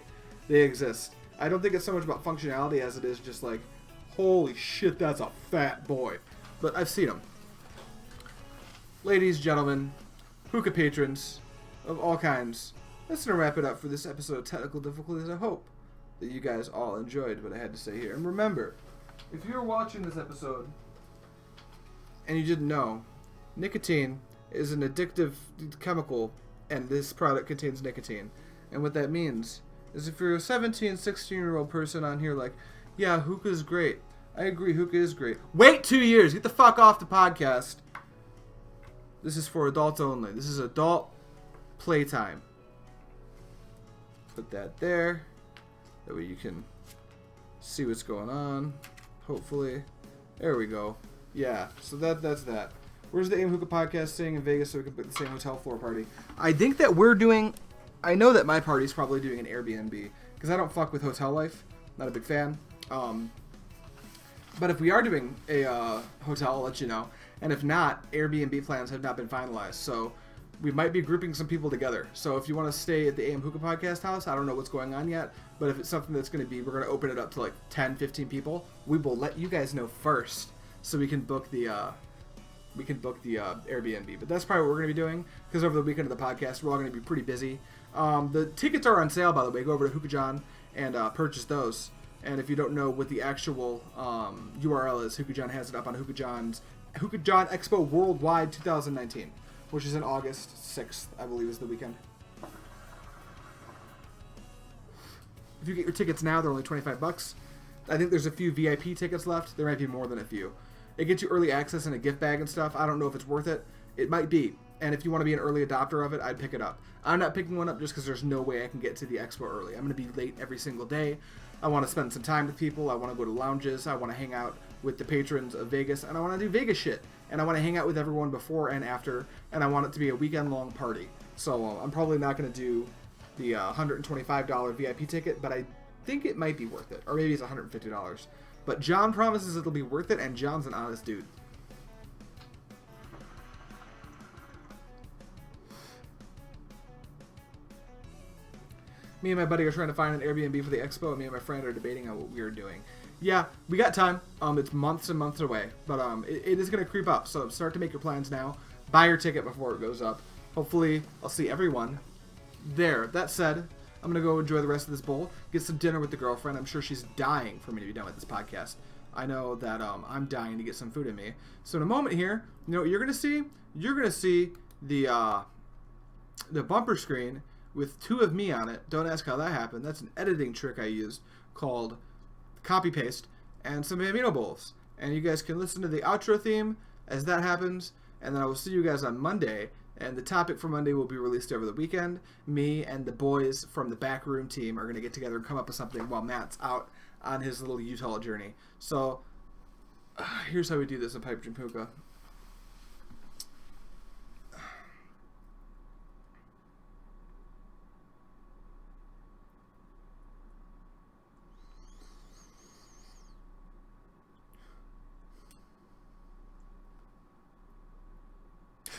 A: They exist. I don't think it's so much about functionality as it is just like, holy shit, that's a fat boy. But I've seen them. Ladies, gentlemen, hookah patrons of all kinds, that's going to wrap it up for this episode of Technical Difficulties. I hope that you guys all enjoyed what I had to say here. And remember, if you're watching this episode and you didn't know, nicotine is an addictive chemical, and this product contains nicotine. And what that means is if you're a 17, 16-year-old person on here like, yeah, hookah is great. I agree, hookah is great. Wait 2 years. Get the fuck off the podcast. This is for adults only. This is adult playtime. Put that there. That way you can see what's going on. Hopefully. There we go. Yeah, so that's that. Where's the AM Hookah Podcast staying in Vegas so we can put the same hotel floor party? I think that we're doing... I know that my party's probably doing an Airbnb because I don't fuck with hotel life. Not a big fan. But if we are doing a hotel, I'll let you know. And if not, Airbnb plans have not been finalized. So we might be grouping some people together. So if you want to stay at the AM Hookah Podcast house, I don't know what's going on yet. But if it's something that's going to be, we're going to open it up to like 10, 15 people. We will let you guys know first so we can book the Airbnb. But that's probably what we're going to be doing because over the weekend of the podcast, we're all going to be pretty busy. The tickets are on sale, by the way. Go over to Hookah John and purchase those. And if you don't know what the actual URL is, Hookah John has it up on Hookah John Expo Worldwide 2019, which is in August 6th, I believe is the weekend. If you get your tickets now, they're only $25. I think there's a few VIP tickets left. There might be more than a few. It gets you early access and a gift bag and stuff. I don't know if it's worth it. It might be. And if you want to be an early adopter of it, I'd pick it up. I'm not picking one up just because there's no way I can get to the expo early. I'm going to be late every single day. I want to spend some time with people. I want to go to lounges. I want to hang out with the patrons of Vegas. And I want to do Vegas shit. And I want to hang out with everyone before and after. And I want it to be a weekend-long party. So I'm probably not going to do the $125 VIP ticket, but I think it might be worth it. Or maybe it's $150. But John promises it'll be worth it, and John's an honest dude. Me and my buddy are trying to find an Airbnb for the expo, and me and my friend are debating on what we are doing. Yeah, we got time. It's months and months away, but it is going to creep up. So start to make your plans now. Buy your ticket before it goes up. Hopefully, I'll see everyone there. That said, I'm going to go enjoy the rest of this bowl, get some dinner with the girlfriend. I'm sure she's dying for me to be done with this podcast. I know that I'm dying to get some food in me. So in a moment here, you know what you're going to see? You're going to see the bumper screen with two of me on it. Don't ask how that happened. That's an editing trick I used called copy paste and some Bambino Bois. And you guys can listen to the outro theme as that happens. And then I will see you guys on Monday. And the topic for Monday will be released over the weekend. Me and the boys from the backroom team are going to get together and come up with something while Matt's out on his little Utah journey. So here's how we do this in Pipe Dream Hookah.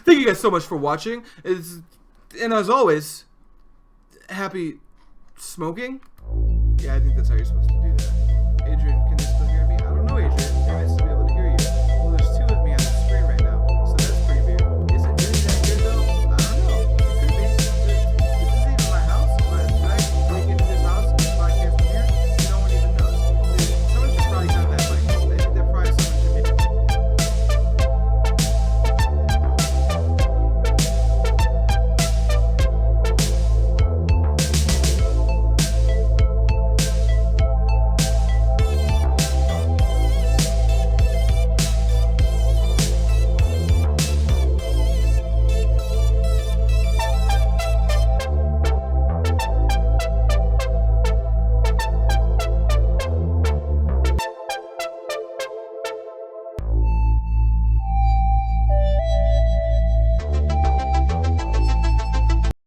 A: Thank you guys so much for watching. And as always, happy smoking. Yeah, I think that's how you're supposed to do that. Adrian, can you...